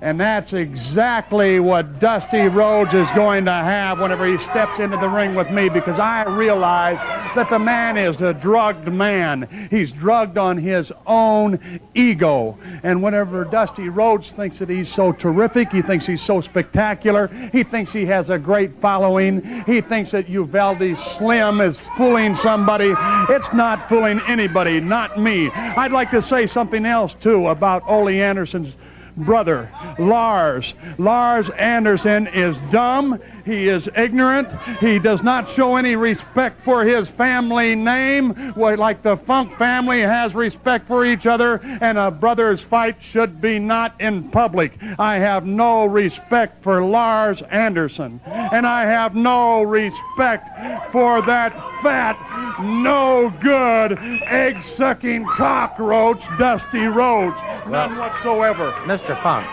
and that's exactly what Dusty Rhodes is going to have whenever he steps into the ring with me, because I realize that the man is a drugged man. He's drugged on his own ego. And whenever Dusty Rhodes thinks that he's so terrific, he thinks he's so spectacular, he thinks he has a great following, he thinks that Uvalde Slim is fooling somebody. It's not fooling anybody, not me. I'd like to say something else, too, about Ole Anderson's brother, Lars. Lars Anderson is dumb. He is ignorant. He does not show any respect for his family name, like the Funk family has respect for each other, and a brother's fight should be not in public. I have no respect for Lars Anderson, and I have no respect for that fat, no good, egg-sucking cockroach, Dusty Rhodes. None whatsoever. Mr. Funk,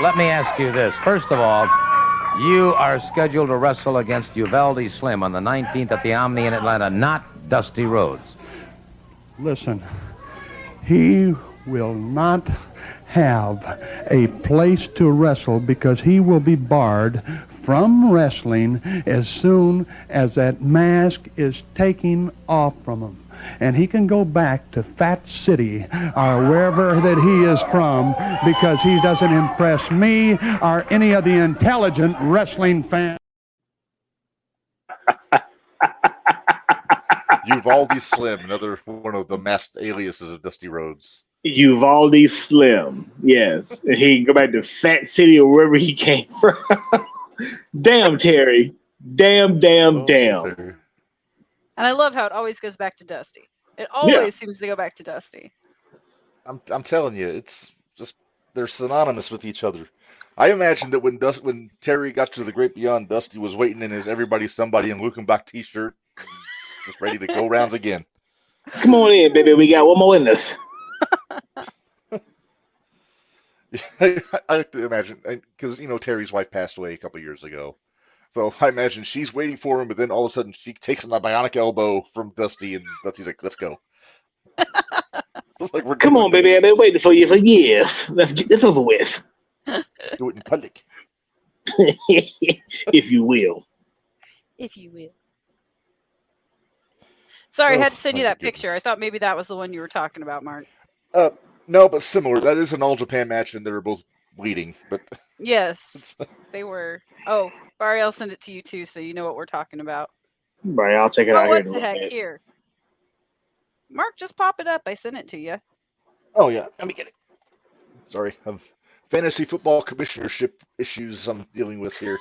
let me ask you this. First of all, you are scheduled to wrestle against Uvalde Slim on the 19th at the Omni in Atlanta, not Dusty Rhodes. Listen, he will not have a place to wrestle because he will be barred from wrestling as soon as that mask is taken off from him. And he can go back to Fat City or wherever that he is from because he doesn't impress me or any of the intelligent wrestling fans. Uvalde Slim, another one of the masked aliases of Dusty Rhodes. Uvalde Slim, yes. And he can go back to Fat City or wherever he came from. Damn, Terry. Damn. Terry. And I love how it always goes back to Dusty. It always seems to go back to Dusty. I'm telling you, it's just they're synonymous with each other. I imagine that when Terry got to the Great Beyond, Dusty was waiting in his Everybody Somebody and Luke and Bach t-shirt, just ready to go rounds again. Come on in, baby. We got one more in this. I like to imagine, because Terry's wife passed away a couple years ago, so I imagine she's waiting for him, but then all of a sudden she takes him a bionic elbow from Dusty, and Dusty's like, "Let's go." Like, come on, baby. I've been waiting for you for years. Let's get this over with. Do it in public, if you will. If you will. Sorry, I had to send you my that picture. I thought maybe that was the one you were talking about, Mark. No, but similar. That is an All Japan match, and they were both bleeding. But yes, they were. Oh, Bari, I'll send it to you too, so you know what we're talking about. Right, I'll check it out. What the heck? Here, Mark, just pop it up. I sent it to you. Oh yeah, let me get it. Sorry, I've fantasy football commissionership issues I'm dealing with here.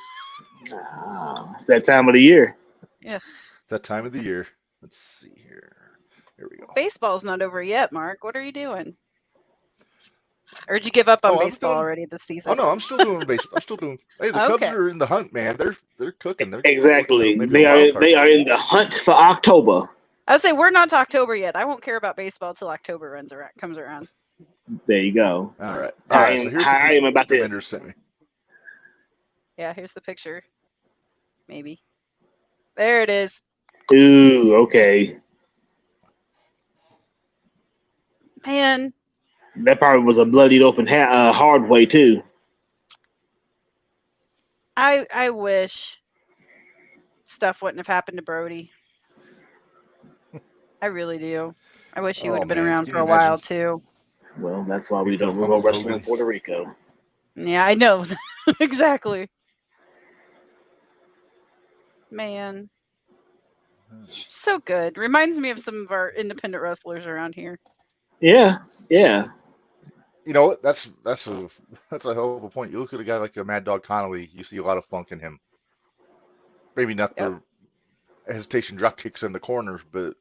It's that time of the year. Yeah, it's that time of the year. Let's see here. Here we go. Baseball's not over yet, Mark. What are you doing? Or did you give up on baseball already this season? Oh no, I'm still doing baseball. I'm still doing. Hey, the Cubs are in the hunt, man. They're cooking. They're exactly. They are in the hunt for October. I would say we're not to October yet. I won't care about baseball till October comes around. There you go. All right. I am about to. Minderz sent me. Yeah, here's the picture. Maybe. There it is. Ooh, okay. Man. That probably was a bloodied open hard way too. I wish stuff wouldn't have happened to Brody. I really do. I wish he would have been around for a while too. Well, that's why we don't go wrestling in Puerto Rico. Yeah, I know. Exactly. Man. So good. Reminds me of some of our independent wrestlers around here. Yeah. You know what? That's a hell of a point. You look at a guy like a Mad Dog Connolly, you see a lot of funk in him. Maybe not the hesitation drop kicks in the corners, but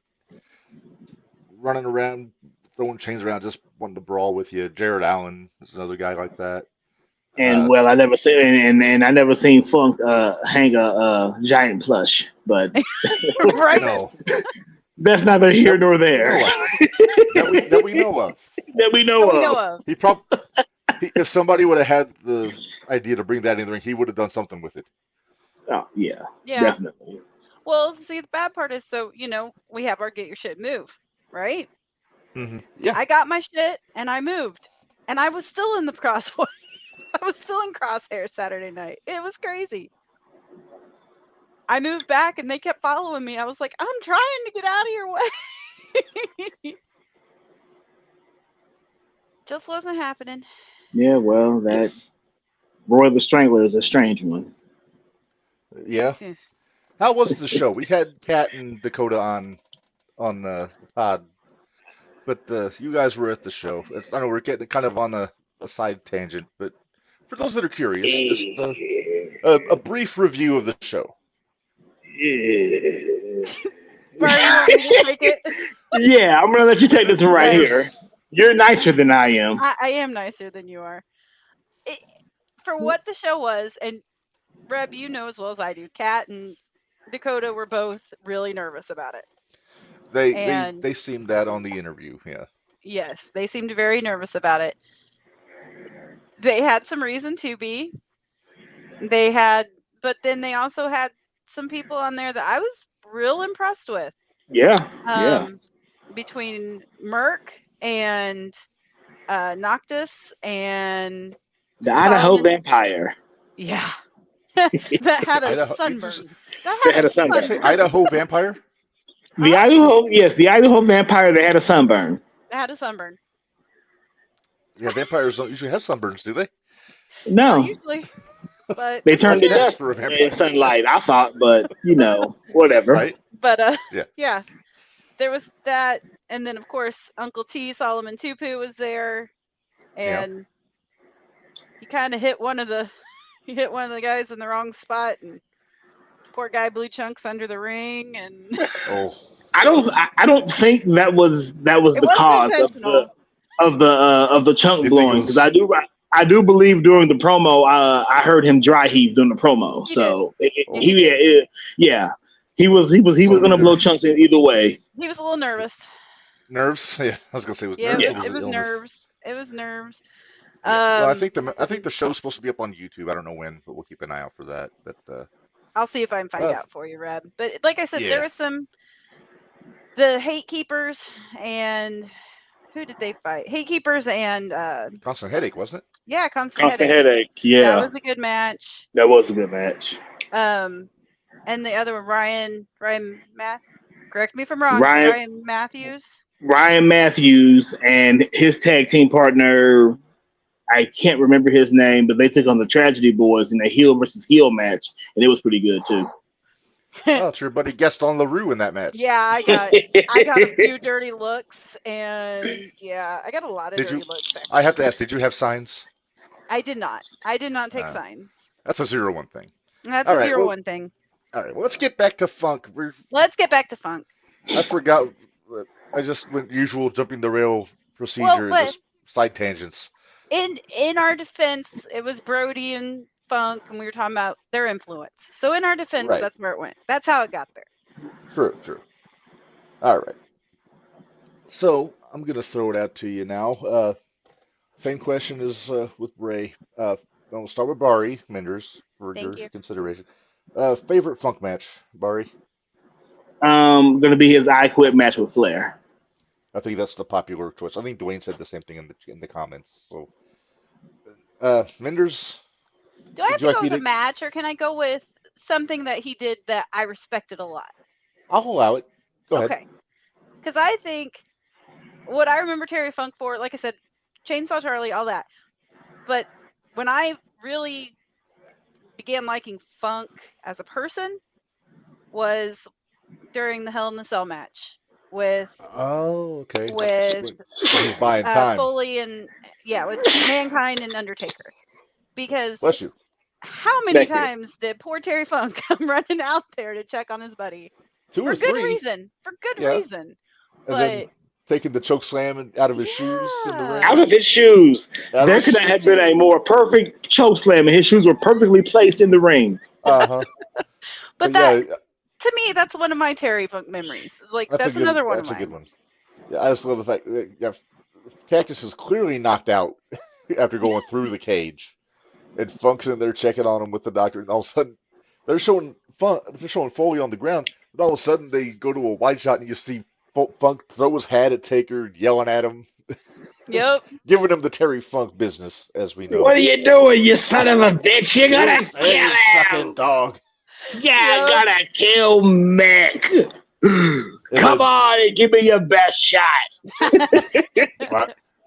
running around, throwing chains around, just wanting to brawl with you. Jared Allen is another guy like that. And I never seen and I never seen Funk hang a giant plush, but right. No. That's neither here nor there. That we know of. That we know of. He probably, if somebody would have had the idea to bring that in the ring, he would have done something with it. Oh yeah, definitely. Well, see, the bad part is, so we have our get your shit move, right? Mm-hmm. Yeah. I got my shit and I moved, and I was still in the crossway. I was still in crosshairs Saturday night. It was crazy. I moved back and they kept following me. I was like, I'm trying to get out of your way. Just wasn't happening. Yeah, well, that Roy the Strangler is a strange one. Yeah. How was the show? We had Kat and Dakota on the pod, but you guys were at the show. I know we're getting kind of on a side tangent, but for those that are curious, just a brief review of the show. Yeah, I'm gonna let you take this one right here. You're nicer than I am. I am nicer than you are. For what the show was, and Reb, you know as well as I do, Kat and Dakota were both really nervous about it. They seemed that on the interview, yeah. Yes, they seemed very nervous about it. They had some reason to be. But then they also had some people on there that I was real impressed with. Yeah. Between Merck and Noctis and The Idaho Solomon. Vampire. Yeah. That had a Idaho- sunburn. That They had a Did you say sunburn. Idaho Vampire? The Idaho Vampire that had a sunburn. That had a sunburn. Yeah, vampires don't usually have sunburns, do they? Not No, usually. But they this turned to one did. dust for a in vampire. sunlight. I thought, but whatever. Right? But Yeah. yeah. There was that, and then of course Uncle T, Solomon Tupu was there, and he kind of hit one of the guys in the wrong spot, and poor guy blew chunks under the ring, and Oh, I don't think that was it the wasn't cause intentional. of the chunk You think it blowing, was- because I do believe during the promo I heard him dry heave during the promo. He So did. he was gonna blow chunks in either way. He was a little nervous. nerves? Yeah, I was gonna say it was Yeah, nerves. it or was, it was illness? nerves. It was nerves. Yeah. Well, I Um, think the show's supposed to be up on YouTube. I don't know when, but we'll keep an eye out for that. But I'll see if I can find out for you, Reb. But like I said, Yeah. there was the Hate Keepers, and who did they fight? Hate Keepers and constant headache, wasn't it? yeah, Constant Constant Headache. headache. Yeah, That was a good match. that was a good match. And the other one, Ryan correct me if I'm wrong. Ryan- Ryan Matthews. Ryan Matthews and his tag team partner, I can't remember his name, but they took on the Tragedy Boys in a heel versus heel match, and it was pretty good too. Oh, it's your buddy Gaston LaRue in that match. Yeah, I got a few dirty looks, and yeah, I got a lot of Did dirty you- looks. I have to ask, did you have signs? I did not. I did not take Ah. signs. That's a 0-1 thing. That's All a right, 0-1 thing. All right, well, let's get back to Funk. Let's get back to Funk. I forgot. I just went usual jumping the rail procedure, but- just side tangents. In our defense, it was Brody and Funk, and we were talking about their influence. So in our defense, Right. that's where it went. That's how it got there. True. All right. So I'm gonna throw it out to you now. Same question as with Bray. We'll start with Bari Minderz for Thank your you. consideration. Favorite Funk match, Bari? Gonna be his I Quit match with Flair. I think that's the popular choice. I think Dwayne said the same thing in the comments. So, Minderz, Do I have Would to you like go me with a to- match, or can I go with something that he did that I respected a lot? I'll allow it. Go ahead. Okay. Because I think what I remember Terry Funk for, like I said, Chainsaw Charlie, all that. But when I really began liking Funk as a person was during the Hell in the Cell match with Oh, okay. With, He's buying time. Foley and with Mankind and Undertaker. Because Bless you. how many Thank you. times did poor Terry Funk come running out there to check on his buddy? Two For or good three. reason. For good Yeah. reason. And But then taking the choke slam out of his shoes in the ring. Out of his shoes. Out of There his could not have shoes. been a more perfect choke slam, and his shoes were perfectly placed in the ring. Uh-huh. but that to me, that's one of my Terry Funk memories. Like that's a good, another one that's of a mine. good one. Yeah, I just love the fact that Cactus is clearly knocked out after going through the cage, and Funk's in there checking on him with the doctor, and all of a sudden they're showing Foley on the ground, but all of a sudden they go to a wide shot and you see Funk throw his hat at Taker, yelling at him, Yep. giving him the Terry Funk business, as we know. What are you doing, you son of a bitch? You're gonna You kill sucking him! dog. Yeah, gotta kill Mick. Come on and give me your best shot.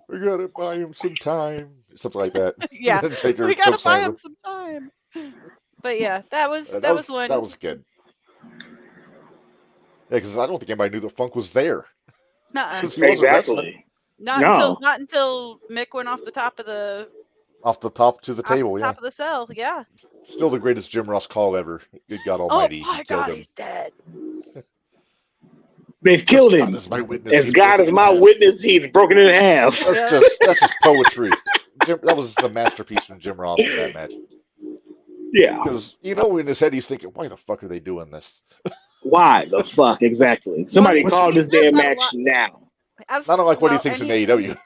We gotta buy him some time, something like that. Yeah. And Taker We gotta chokes buy on him some time. But yeah, that was one. That was good. Yeah, because I don't think anybody knew that Funk was there. Nuh-uh. 'Cause he wasn't wrestling. Exactly. Not until Mick went off the top of the Off the top to the table, yeah. top of the cell. Yeah. Still the greatest Jim Ross call ever. Good God Oh Almighty. my he killed God, him. he's dead. They've killed God him. is my witness. As he's God broken is in my half. witness, he's broken it in half. That's just poetry. That was the masterpiece from Jim Ross in that match. Yeah. Because in his head he's thinking, why the fuck are they doing this? Why the fuck exactly? Somebody Well, call this there's damn not a match lot- now. As, I don't like what he well, thinks in and AEW.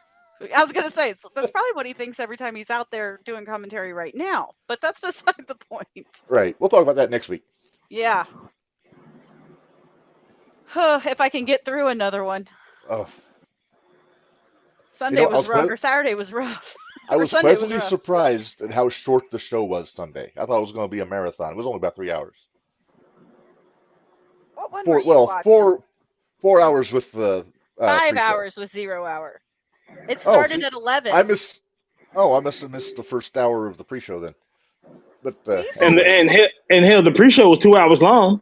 I was gonna say that's probably what he thinks every time he's out there doing commentary right now. But that's beside the point. Right. We'll talk about that next week. Yeah. If I can get through another one. Oh. Sunday was rough, or Saturday was rough. I was Sunday was pleasantly rough. surprised at how short the show was Sunday. I thought it was going to be a marathon. It was only about 3 hours. What one were you watching? 4 hours with the 5 pre-show. hours with 0 hour. It started at 11. I must have missed the first hour of the pre-show then. But and hell, the pre-show was 2 hours long.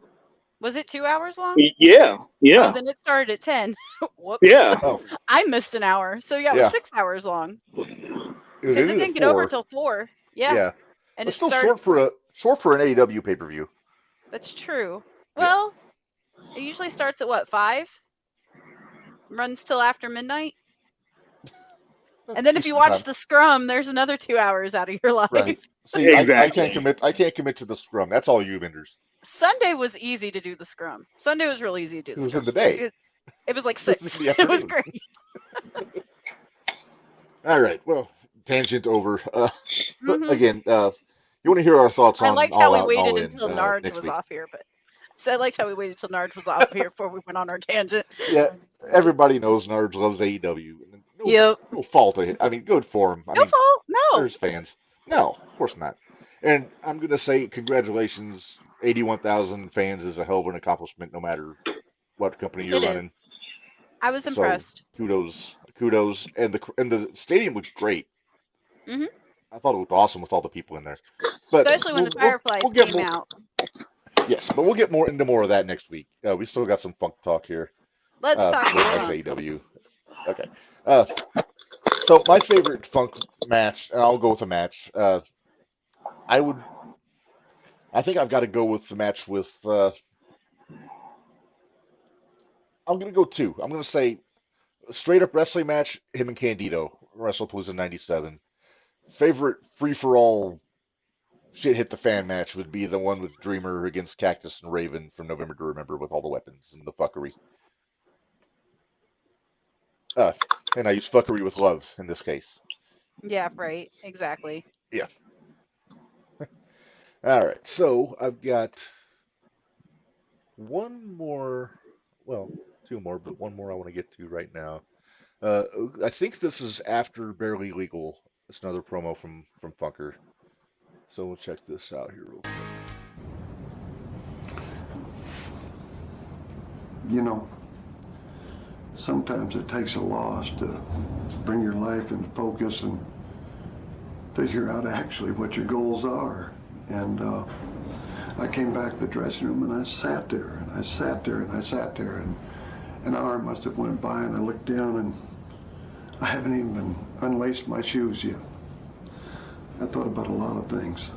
Was it 2 hours long? Yeah. Oh, then it started at 10. Whoops. Yeah. Oh. I missed an hour. So it was 6 hours long. Because it didn't get over till 4. Yeah. And it's still short for an AEW pay-per-view. That's true. Well, it usually starts at what, 5? Runs till after midnight. And then if you watch the scrum, there's another 2 hours out of your life. Right. See, exactly. I can't commit to the scrum. That's all you, Minderz. Sunday was easy to do the scrum. Sunday was real easy to do. It was in the day. It was like 6. It was great. All right. Well, tangent over. But again, you want to hear our thoughts on? I liked how we waited until Narge was off here, I liked how we waited until Narge was off here before we went on our tangent. Yeah, everybody knows Narge loves AEW. No fault of it. I mean, good for him. No fault. No. There's fans. No, of course not. And I'm going to say congratulations. 81,000 fans is a hell of an accomplishment no matter what company you're running. I was impressed. Kudos. And the stadium looked great. Mm-hmm. I thought it looked awesome with all the people in there. But especially when the Fireflies came out. Yes, but we'll get into more of that next week. We still got some funk talk here. Let's talk about AEW. Okay. So my favorite funk match, and I'll go with a match. I think I've got to go with the match with. I'm going to go 2. I'm going to say straight up wrestling match. Him and Candido, WrestlePalooza '97. Favorite free for all shit hit the fan match would be the one with Dreamer against Cactus and Raven from November to Remember with all the weapons and the fuckery. And I use fuckery with love in this case. Yeah, right. Exactly. Yeah. All right. So I've got one more, well, 2 more, but one more I want to get to right now. I think this is after Barely Legal. It's another promo from Funker. So we'll check this out here real quick. You know, sometimes it takes a loss to bring your life into focus and figure out actually what your goals are. And I came back to the dressing room and I sat there and I sat there and I sat there, and an hour must have went by and I looked down and I haven't even unlaced my shoes yet. I thought about a lot of things.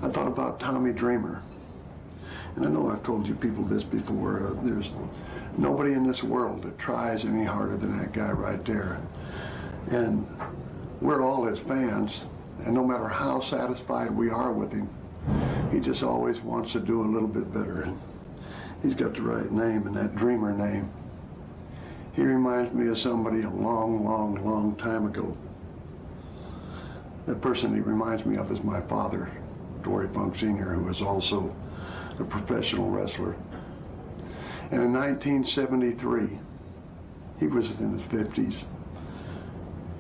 I thought about Tommy Dreamer. And I know I've told you people this before. There's nobody in this world that tries any harder than that guy right there. And we're all his fans. And no matter how satisfied we are with him, he just always wants to do a little bit better. And he's got the right name, and that Dreamer name. He reminds me of somebody a long, long, long time ago. That person he reminds me of is my father, Dory Funk Sr., who is also a professional wrestler. And in 1973, he was in his 50s,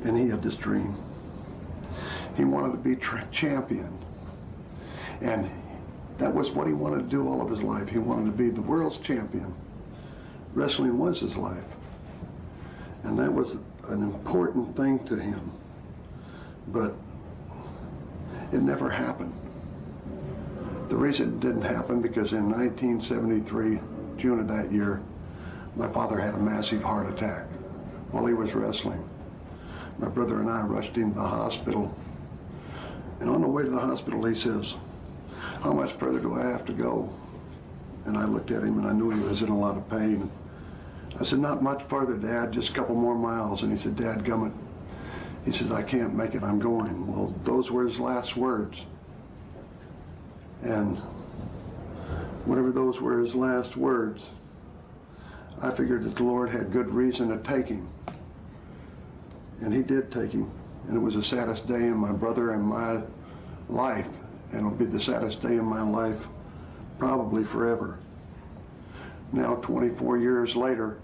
and he had this dream. He wanted to be champion, and that was what he wanted to do all of his life. He wanted to be the world's champion. Wrestling was his life, and that was an important thing to him, but it never happened. The reason it didn't happen because in 1973, June of that year, my father had a massive heart attack while he was wrestling. My brother and I rushed him to the hospital, and on the way to the hospital he says, "How much further do I have to go?" And I looked at him and I knew he was in a lot of pain. I said, "Not much further, Dad, just a couple more miles." And he said, "Dad, gummit." He says, "I can't make it, I'm going." Well, those were his last words. And whenever those were his last words, I figured that the Lord had good reason to take him. And he did take him. And it was the saddest day in my brother and my life. And it'll be the saddest day in my life probably forever. Now, 24 years later,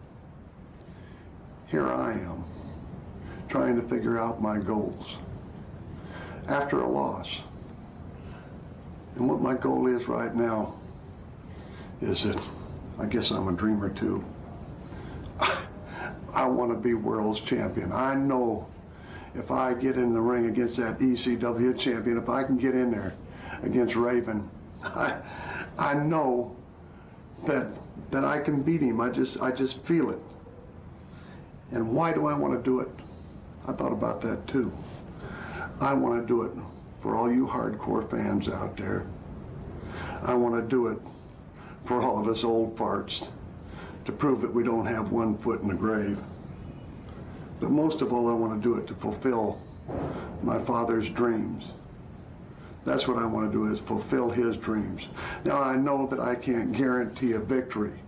here I am, trying to figure out my goals after a loss. And what my goal is right now is that I guess I'm a dreamer too. I want to be world's champion. I know if I get in the ring against that ECW champion, if I can get in there against Raven, I know that I can beat him. I just feel it. And why do I want to do it? I thought about that too. I want to do it for all you hardcore fans out there. I want to do it for all of us old farts to prove that we don't have one foot in the grave. But most of all, I want to do it to fulfill my father's dreams. That's what I want to do, is fulfill his dreams. Now, I know that I can't guarantee a victory,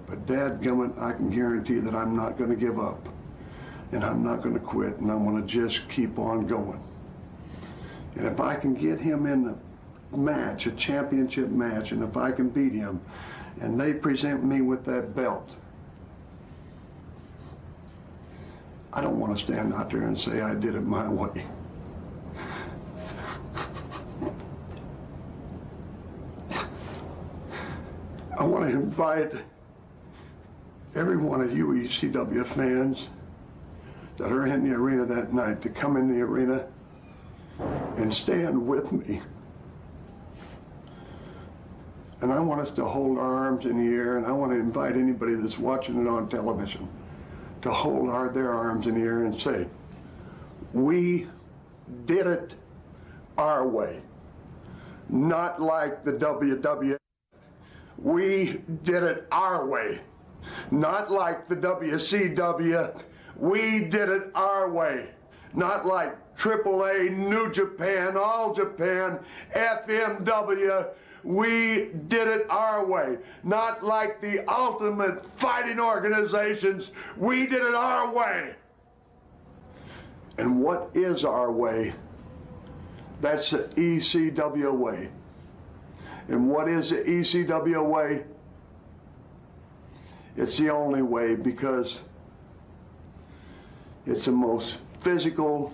but dadgummit, I can guarantee that I'm not going to give up, and I'm not going to quit, and I'm going to just keep on going. And if I can get him in the match, a championship match, and if I can beat him, and they present me with that belt, I don't want to stand out there and say I did it my way. I want to invite every one of you ECW fans that are in the arena that night to come in the arena and stand with me. And I want us to hold our arms in the air, and I want to invite anybody that's watching it on television to hold their arms in the air and say, we did it our way, not like the WWE. We did it our way, not like the WCW. We did it our way, not like AAA, New Japan, All Japan, FMW. We did it our way, not like the ultimate fighting organizations. We did it our way. And what is our way? That's the ECW way. And what is the ECW way? It's the only way, because it's the most physical,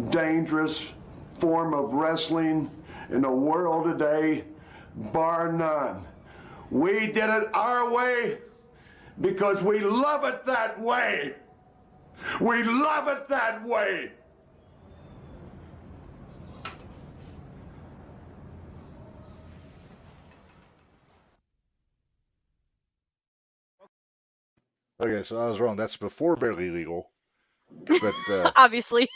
dangerous form of wrestling in the world today, bar none. We did it our way because we love it that way. We love it that way. Okay, so I was wrong. That's before Barely Legal. But Obviously.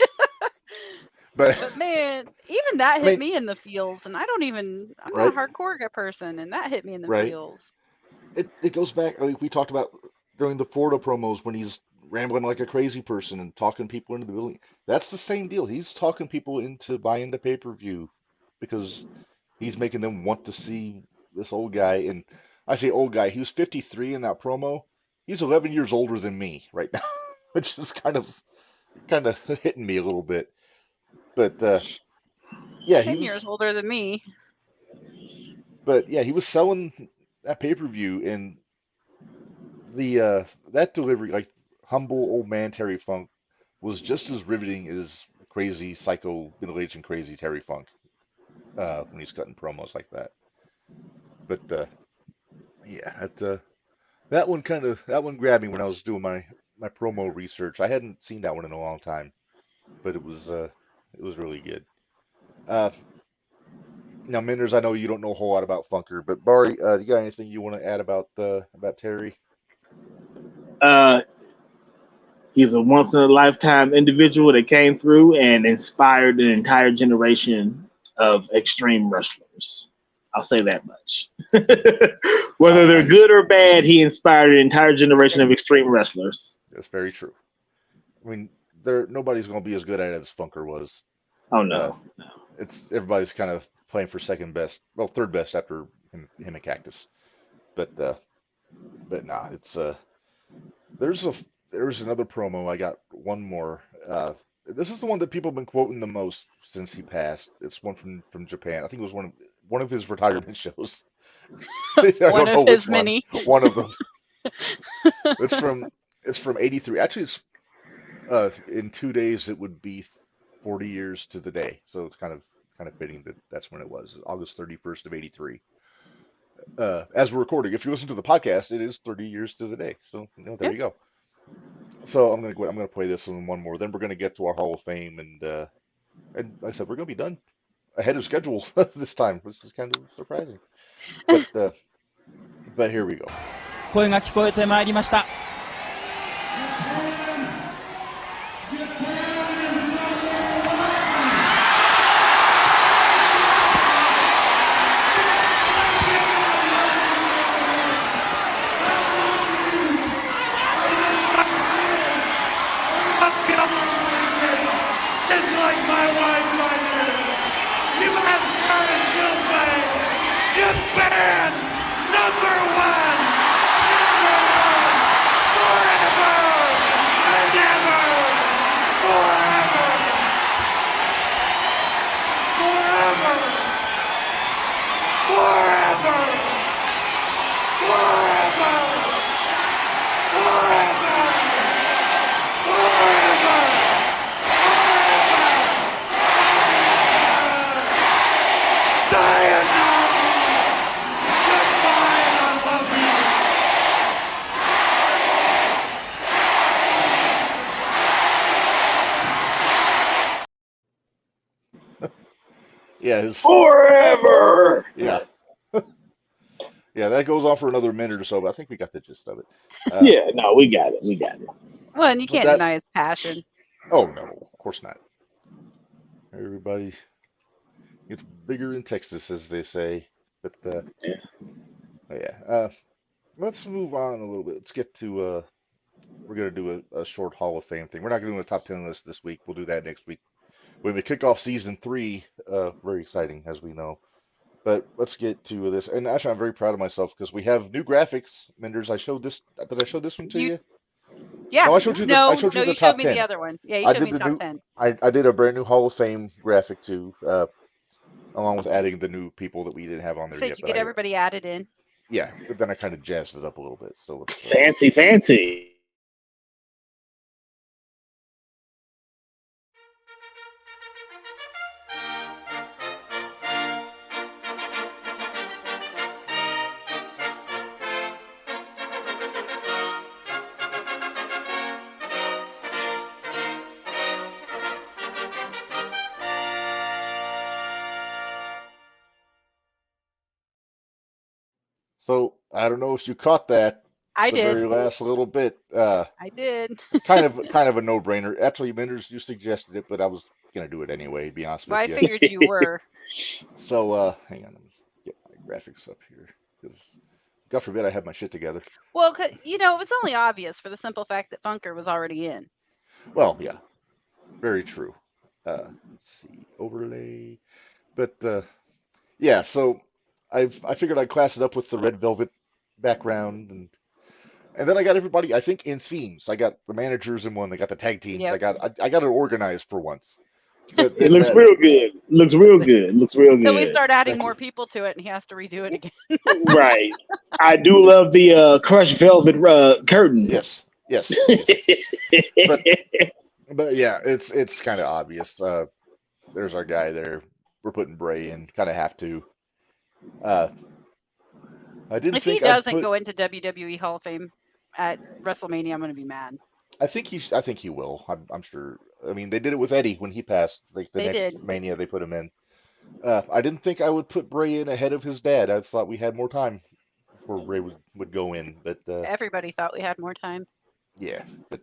but man, even that hit me in the feels, and I'm not a hardcore person, and that hit me in the feels. It goes back. I mean, we talked about during the Florida promos when he's rambling like a crazy person and talking people into the building. That's the same deal. He's talking people into buying the pay-per-view because he's making them want to see this old guy. And I say old guy. He was 53 in that promo. He's 11 years older than me right now, which is kind of hitting me a little bit. But yeah, 10 years older than me. But yeah, he was selling that pay-per-view, and the that delivery, like humble old man Terry Funk, was just as riveting as crazy psycho middle-aged and crazy Terry Funk when he's cutting promos like that. But yeah, that one grabbed me when I was doing my promo research. I hadn't seen that one in a long time, but it was really good. Now, Minderz, I know you don't know a whole lot about Funker, but Bari, you got anything you want to add about Terry? He's a once-in-a-lifetime individual that came through and inspired an entire generation of extreme wrestlers. I'll say that much. Whether they're good or bad, he inspired an entire generation of extreme wrestlers. That's very true. I mean, nobody's going to be as good at it as Funker was. Oh, no. Everybody's kind of playing for second best, well, third best after him and Cactus. But nah, it's there's another promo. I got one more. This is the one that people have been quoting the most since he passed. It's one from Japan. I think it was one of his retirement shows. One of his many. One of them. It's from '83. Actually, In 2 days, it would be 40 years to the day. So it's kind of fitting that that's when it was, August 31st of '83. As we're recording, if you listen to the podcast, it is 30 years to the day. So there you go. So I'm gonna play this one more. Then we're gonna get to our Hall of Fame, and like I said, we're gonna be done ahead of schedule this time, which is kind of surprising. But here we go. 声が聞こえてまいりました。Just like my wife, my dear. You ask her and she'll say, Japan, number one, forever and ever, forever, forever, forever, forever, forever, forever. Yeah, Forever. Yeah. Yeah, that goes on for another minute or so, but I think we got the gist of it. Yeah, no, we got it. Well, and you can't deny his passion. Oh no, of course not. Everybody gets bigger in Texas, as they say. But let's move on a little bit. Let's get to we're gonna do a short Hall of Fame thing. We're not gonna do a top 10 list this week. We'll do that next week when we kick off season 3. Very exciting, as we know. But let's get to this. And actually, I'm very proud of myself because we have new graphics. Minderz, I showed this. Did I show this one to you? Yeah. No, I showed you the, I showed you the you top showed me 10. the other one. Yeah, you showed me the top 10. I did a brand new Hall of Fame graphic too, along with adding the new people that we didn't have on there So yet. did you get everybody added in? Yeah, but then I kind of jazzed it up a little bit. So fancy. So I don't know if you caught that. I the did. Very last little bit. I did. kind of a no-brainer. Actually, Minderz, you suggested it, but I was gonna do it anyway. To be honest with Well, you. I figured you were. So hang on, let me get my graphics up here because God forbid I have my shit together. Well, it was only obvious for the simple fact that Funker was already in. Well, yeah, very true. Let's see, overlay, but yeah. So I figured I'd class it up with the red velvet background, and then I got everybody. I think in themes. I got the managers in one. They got the tag teams. Yep. I got it organized for once. It looks real good. Looks real good. So we start adding more people to it, and he has to redo it again. Right. I do love the crushed velvet curtain. Yes. But yeah, it's kind of obvious. There's our guy there. We're putting Bray in. Kind of have to. I didn't if think he doesn't go into WWE Hall of Fame at WrestleMania, I'm going to be mad. I think he will. I'm sure. I mean, they did it with Eddie when he passed. Like the next Mania, they put him in. I didn't think I would put Bray in ahead of his dad. I thought we had more time before Bray would go in. But everybody thought we had more time. Yeah, but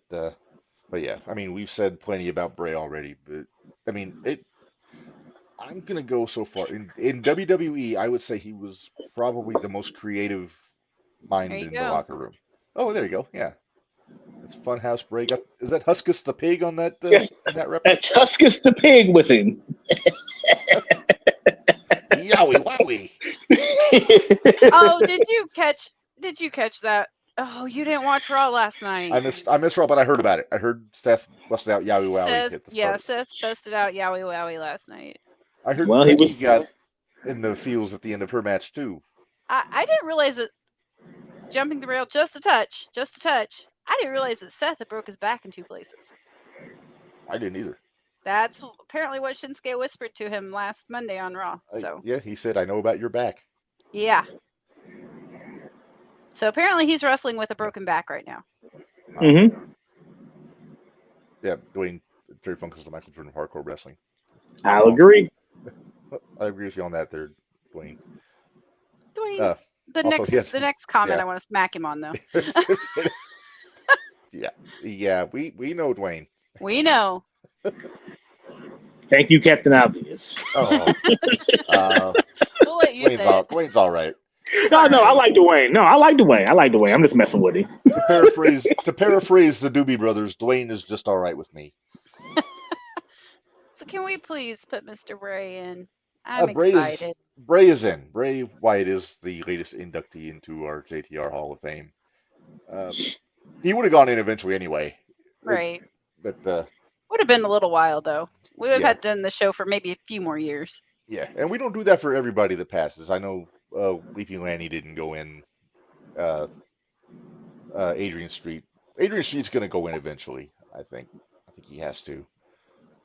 yeah. I mean, we've said plenty about Bray already. But I mean, I'm gonna go so far in WWE. I would say he was probably the most creative mind in the locker room. Oh, there you go. Yeah. It's Funhouse Bray. Is that Huskus the pig on that? That rep? That's Huskus the pig with him. Yowie wowie. Oh, did you catch that? Oh, you didn't watch Raw last night. I missed Raw, but I heard about it. I heard Seth busted out Yowie wowie. Seth busted out Yowie wowie last night. I heard he got in the feels at the end of her match too. I didn't realize that jumping the rail just a touch. I didn't realize that Seth had broke his back in 2 places. I didn't either. That's apparently what Shinsuke whispered to him last Monday on Raw. So yeah, he said, "I know about your back." yeah. So apparently he's wrestling with a broken back right now. Yeah, Dwayne Terry Funk is the Michael Jordan of hardcore wrestling. I'll agree. I agree with you on that, there, Dwayne. Dwayne, the next comment I want to smack him on though. yeah, we know Dwayne. We know. Thank you, Captain Obvious. Oh, we'll let you say it. Dwayne's all right. No, I like Dwayne. I like Dwayne. I'm just messing with him. To paraphrase the Doobie Brothers, Dwayne is just all right with me. So can we please put Mr. Bray in? I'm excited. Bray is in. Bray Wyatt is the latest inductee into our JTR Hall of Fame. He would have gone in eventually anyway. Right. But would have been a little while though. We would have had done the show for maybe a few more years. Yeah, and we don't do that for everybody that passes. I know Leaping Lanny didn't go in. Adrian Street. Adrian Street's going to go in eventually. I think he has to.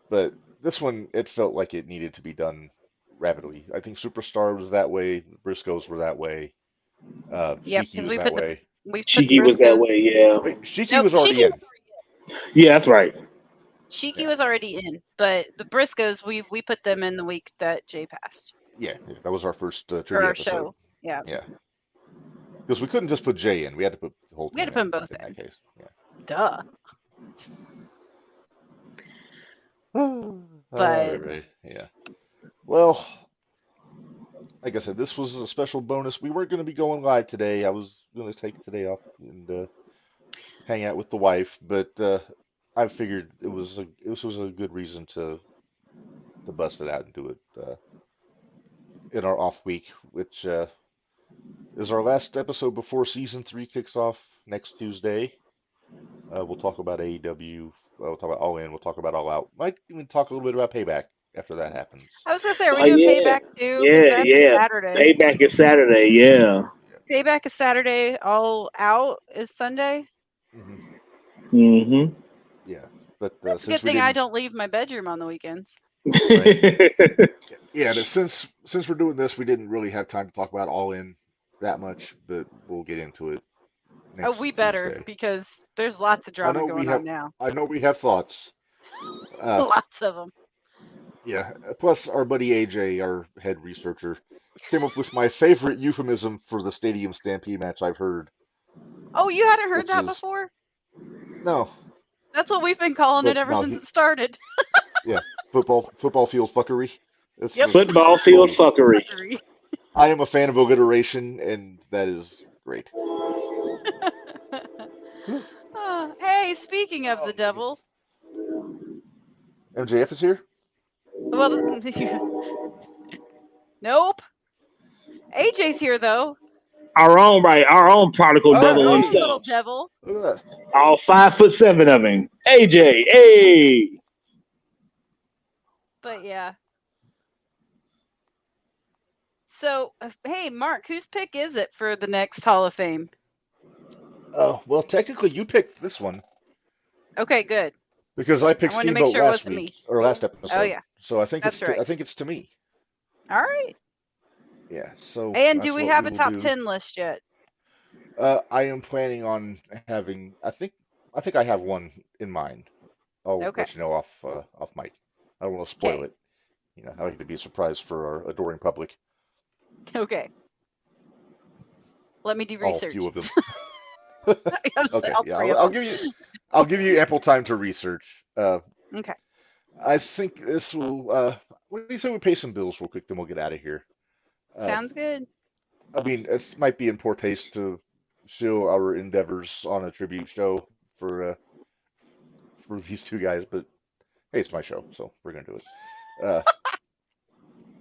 But this one, it felt like it needed to be done rapidly. I think Superstar was that way. Briscoes were that way. Shiki was that way. Shiki was that way, yeah. Wait, Shiki was already in. Yeah, that's right. Shiki was already in, but the Briscoes, we put them in the week that Jay passed. Yeah, that was our first trivia episode. Show. Yeah. Because we couldn't just put Jay in. We had to put the whole team. We had to put them both in that case. Yeah. Duh. But right. Yeah. Well, like I said, this was a special bonus. We weren't going to be going live today. I was going to take today off and hang out with the wife, but I figured it was a good reason to bust it out and do it in our off week, which is our last episode before season 3 kicks off next Tuesday. We'll talk about AEW. We'll talk about All In. We'll talk about All Out. Might even talk a little bit about Payback after that happens. I was gonna say, are we doing Payback too? Yeah. Saturday. Payback is Saturday. Yeah. Payback is Saturday. All Out is Sunday. Mm-hmm. Yeah, but it's a good thing I don't leave my bedroom on the weekends. Right. Yeah, but since we're doing this, we didn't really have time to talk about All In that much, but we'll get into it. We better Tuesday. Because there's lots of drama going on now. I know we have thoughts. Lots of them. Yeah. Plus, our buddy AJ, our head researcher, came up with my favorite euphemism for the Stadium Stampede match I've heard. Oh, you hadn't heard that before? No. That's what we've been calling it ever since it started. Yeah. Football field fuckery. Yep. Football field fuckery. I am a fan of alliteration, and that is great. Hey, speaking of the devil, MJF is here? Well, nope. AJ's here though. Our own prodigal devil himself. Little devil. Look at that. All 5'7" of him. AJ, hey. But yeah. So, hey, Mark, whose pick is it for the next Hall of Fame? Well, technically, you picked this one. Okay, good. Because I picked Steamboat last week or last episode. Oh yeah. So I think That's right. I think it's to me. All right. Yeah. So. And do we have a top 10 list yet? I am planning on having. I think I have one in mind. I'll let you know off mic. I don't want to spoil it. You know, I like it to be a surprise for our adoring public. Okay. Let me do research. A few of them. Okay. Yeah, I'll give you ample time to research. Okay. I think this will. What do you say we pay some bills real quick, then we'll get out of here. Sounds good. I mean, it might be in poor taste to show our endeavors on a tribute show for these two guys, but hey, it's my show, so we're gonna do it.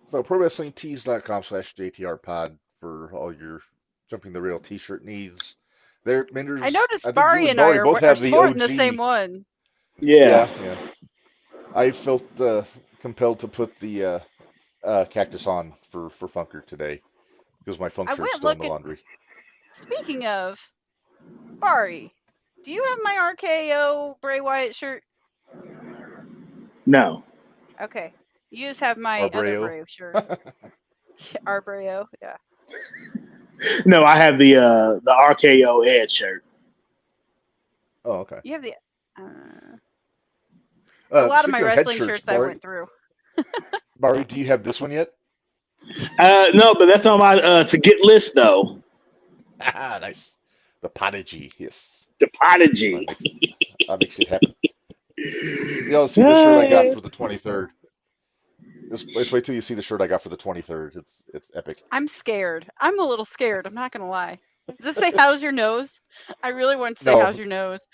So ProWrestlingTees.com/JTRPod for all your Jumping the Rail t-shirt needs. There, Minderz. I noticed Bari and I both are have the sporting OG. the same one. Yeah. I felt compelled to put the cactus on for Funker today because my Funk shirt's still in the laundry. Speaking of Bari, do you have my RKO Bray Wyatt shirt? No. Okay. You just have my other Bray shirt. Our Brayo, yeah. No, I have the RKO Edge shirt. Oh, okay. You have the. A lot of my wrestling shirts Bari, I went through. Bari, do you have this one yet? No, but that's on my to get list though. Nice. The Prodigy, yes. The Prodigy. That makes it happen. You ought to see the shirt I got for the 23rd. Let's wait till you see the shirt I got for the 23rd. It's epic. I'm scared. I'm a little scared. I'm not gonna lie. Does it say "How's your nose"? I really want to say "How's your nose."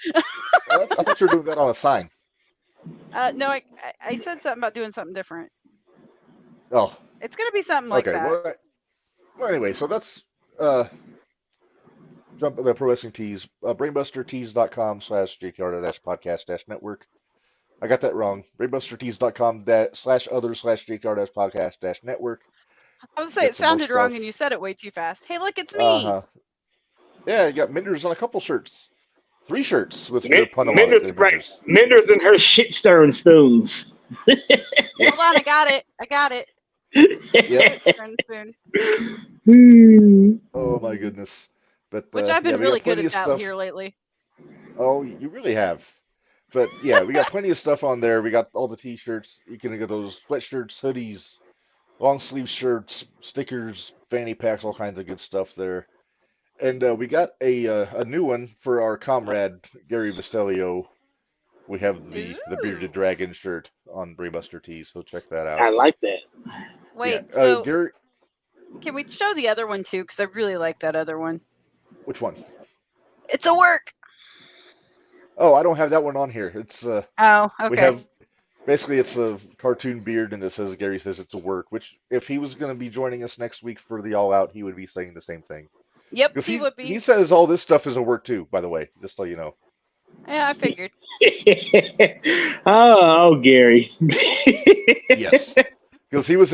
I thought you were doing that on a sign. No, I said something about doing something different. Oh. It's gonna be something like that. Well, anyway, so that's jump the Pro Wrestling Tees, brainbustertees.com/JKR-podcast-network. I got that wrong. brainbustertees.com/other/JKR-podcast-network. I was saying it sounded wrong and you said it way too fast. Hey, look, it's me. Yeah, you got Minderz on a couple shirts. 3 shirts with your pun on it. Minderz and her shit stirring spoons. Hold on, I got it. Yep. Spoon. Oh my goodness. But which I've been really good at that here lately. Oh, you really have. But yeah, we got plenty of stuff on there. We got all the t-shirts. You can get those sweatshirts, hoodies, long sleeve shirts, stickers, fanny packs, all kinds of good stuff there. And we got a new one for our comrade Gary Vestelio. We have the Bearded Dragon shirt on Braybuster Tees, so check that out. I like that. Wait, so Gary, can we show the other one too? Because I really like that other one. Which one? It's a work. Oh, I don't have that one on here. It's oh, okay. We have basically it's a cartoon beard, and it says Gary says it's a work. Which, if he was going to be joining us next week for the All Out, he would be saying the same thing. Yep, he would be. He says all this stuff is a work too. By the way, just so you know. Yeah, I figured. oh, Gary. Yes, because he was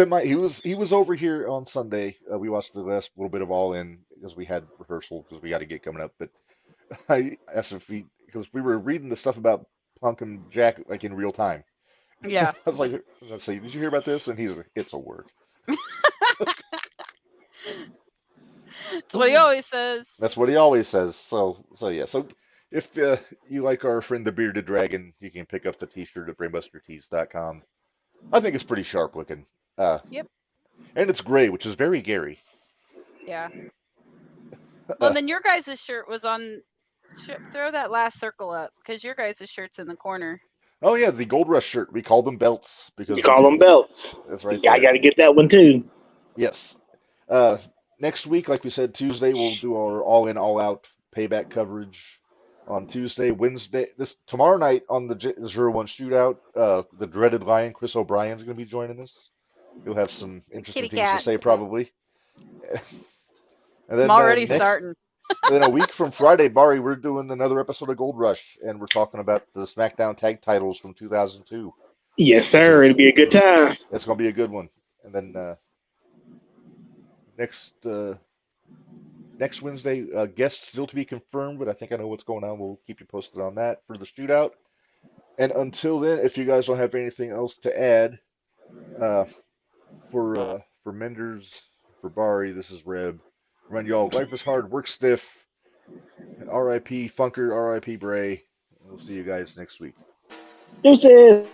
over here on Sunday. We watched the last little bit of All In because we had rehearsal because we got a gig coming up. But I asked if because we were reading the stuff about Punk and Jack like in real time. Yeah. I was like, let's see, did you hear about this? And he's like, it's a work. That's what he always says. That's what he always says. So yeah. So if you like our friend the Bearded Dragon, you can pick up the t-shirt at brainbustertees.com. I think it's pretty sharp looking. Yep. And it's gray, which is very Gary. Yeah. Well, then your guys' shirt was on. Throw that last circle up because your guys' shirt's in the corner. Oh yeah, the Gold Rush shirt. We call them belts because we call them belts. That's right. Yeah, I got to get that one too. Yes. Next week, like we said, Tuesday we'll do our All In, All Out payback coverage. On Tuesday, Wednesday, tomorrow night on the 0-1 shootout, the dreaded Lion Chris O'Brien's going to be joining us. He'll have some interesting things to say, probably. And then, I'm already starting. Then a week from Friday, Bari, we're doing another episode of Gold Rush, and we're talking about the SmackDown Tag Titles from 2002. Yes, sir. It'll be a good time. It's going to be a good one. And then next Wednesday, guests still to be confirmed, but I think I know what's going on. We'll keep you posted on that for the shootout. And until then, if you guys don't have anything else to add, for Minderz, for Bari, this is Reb. Run y'all. Life is hard, work stiff. And R.I.P. Funker, R.I.P. Bray. We'll see you guys next week. Deuces.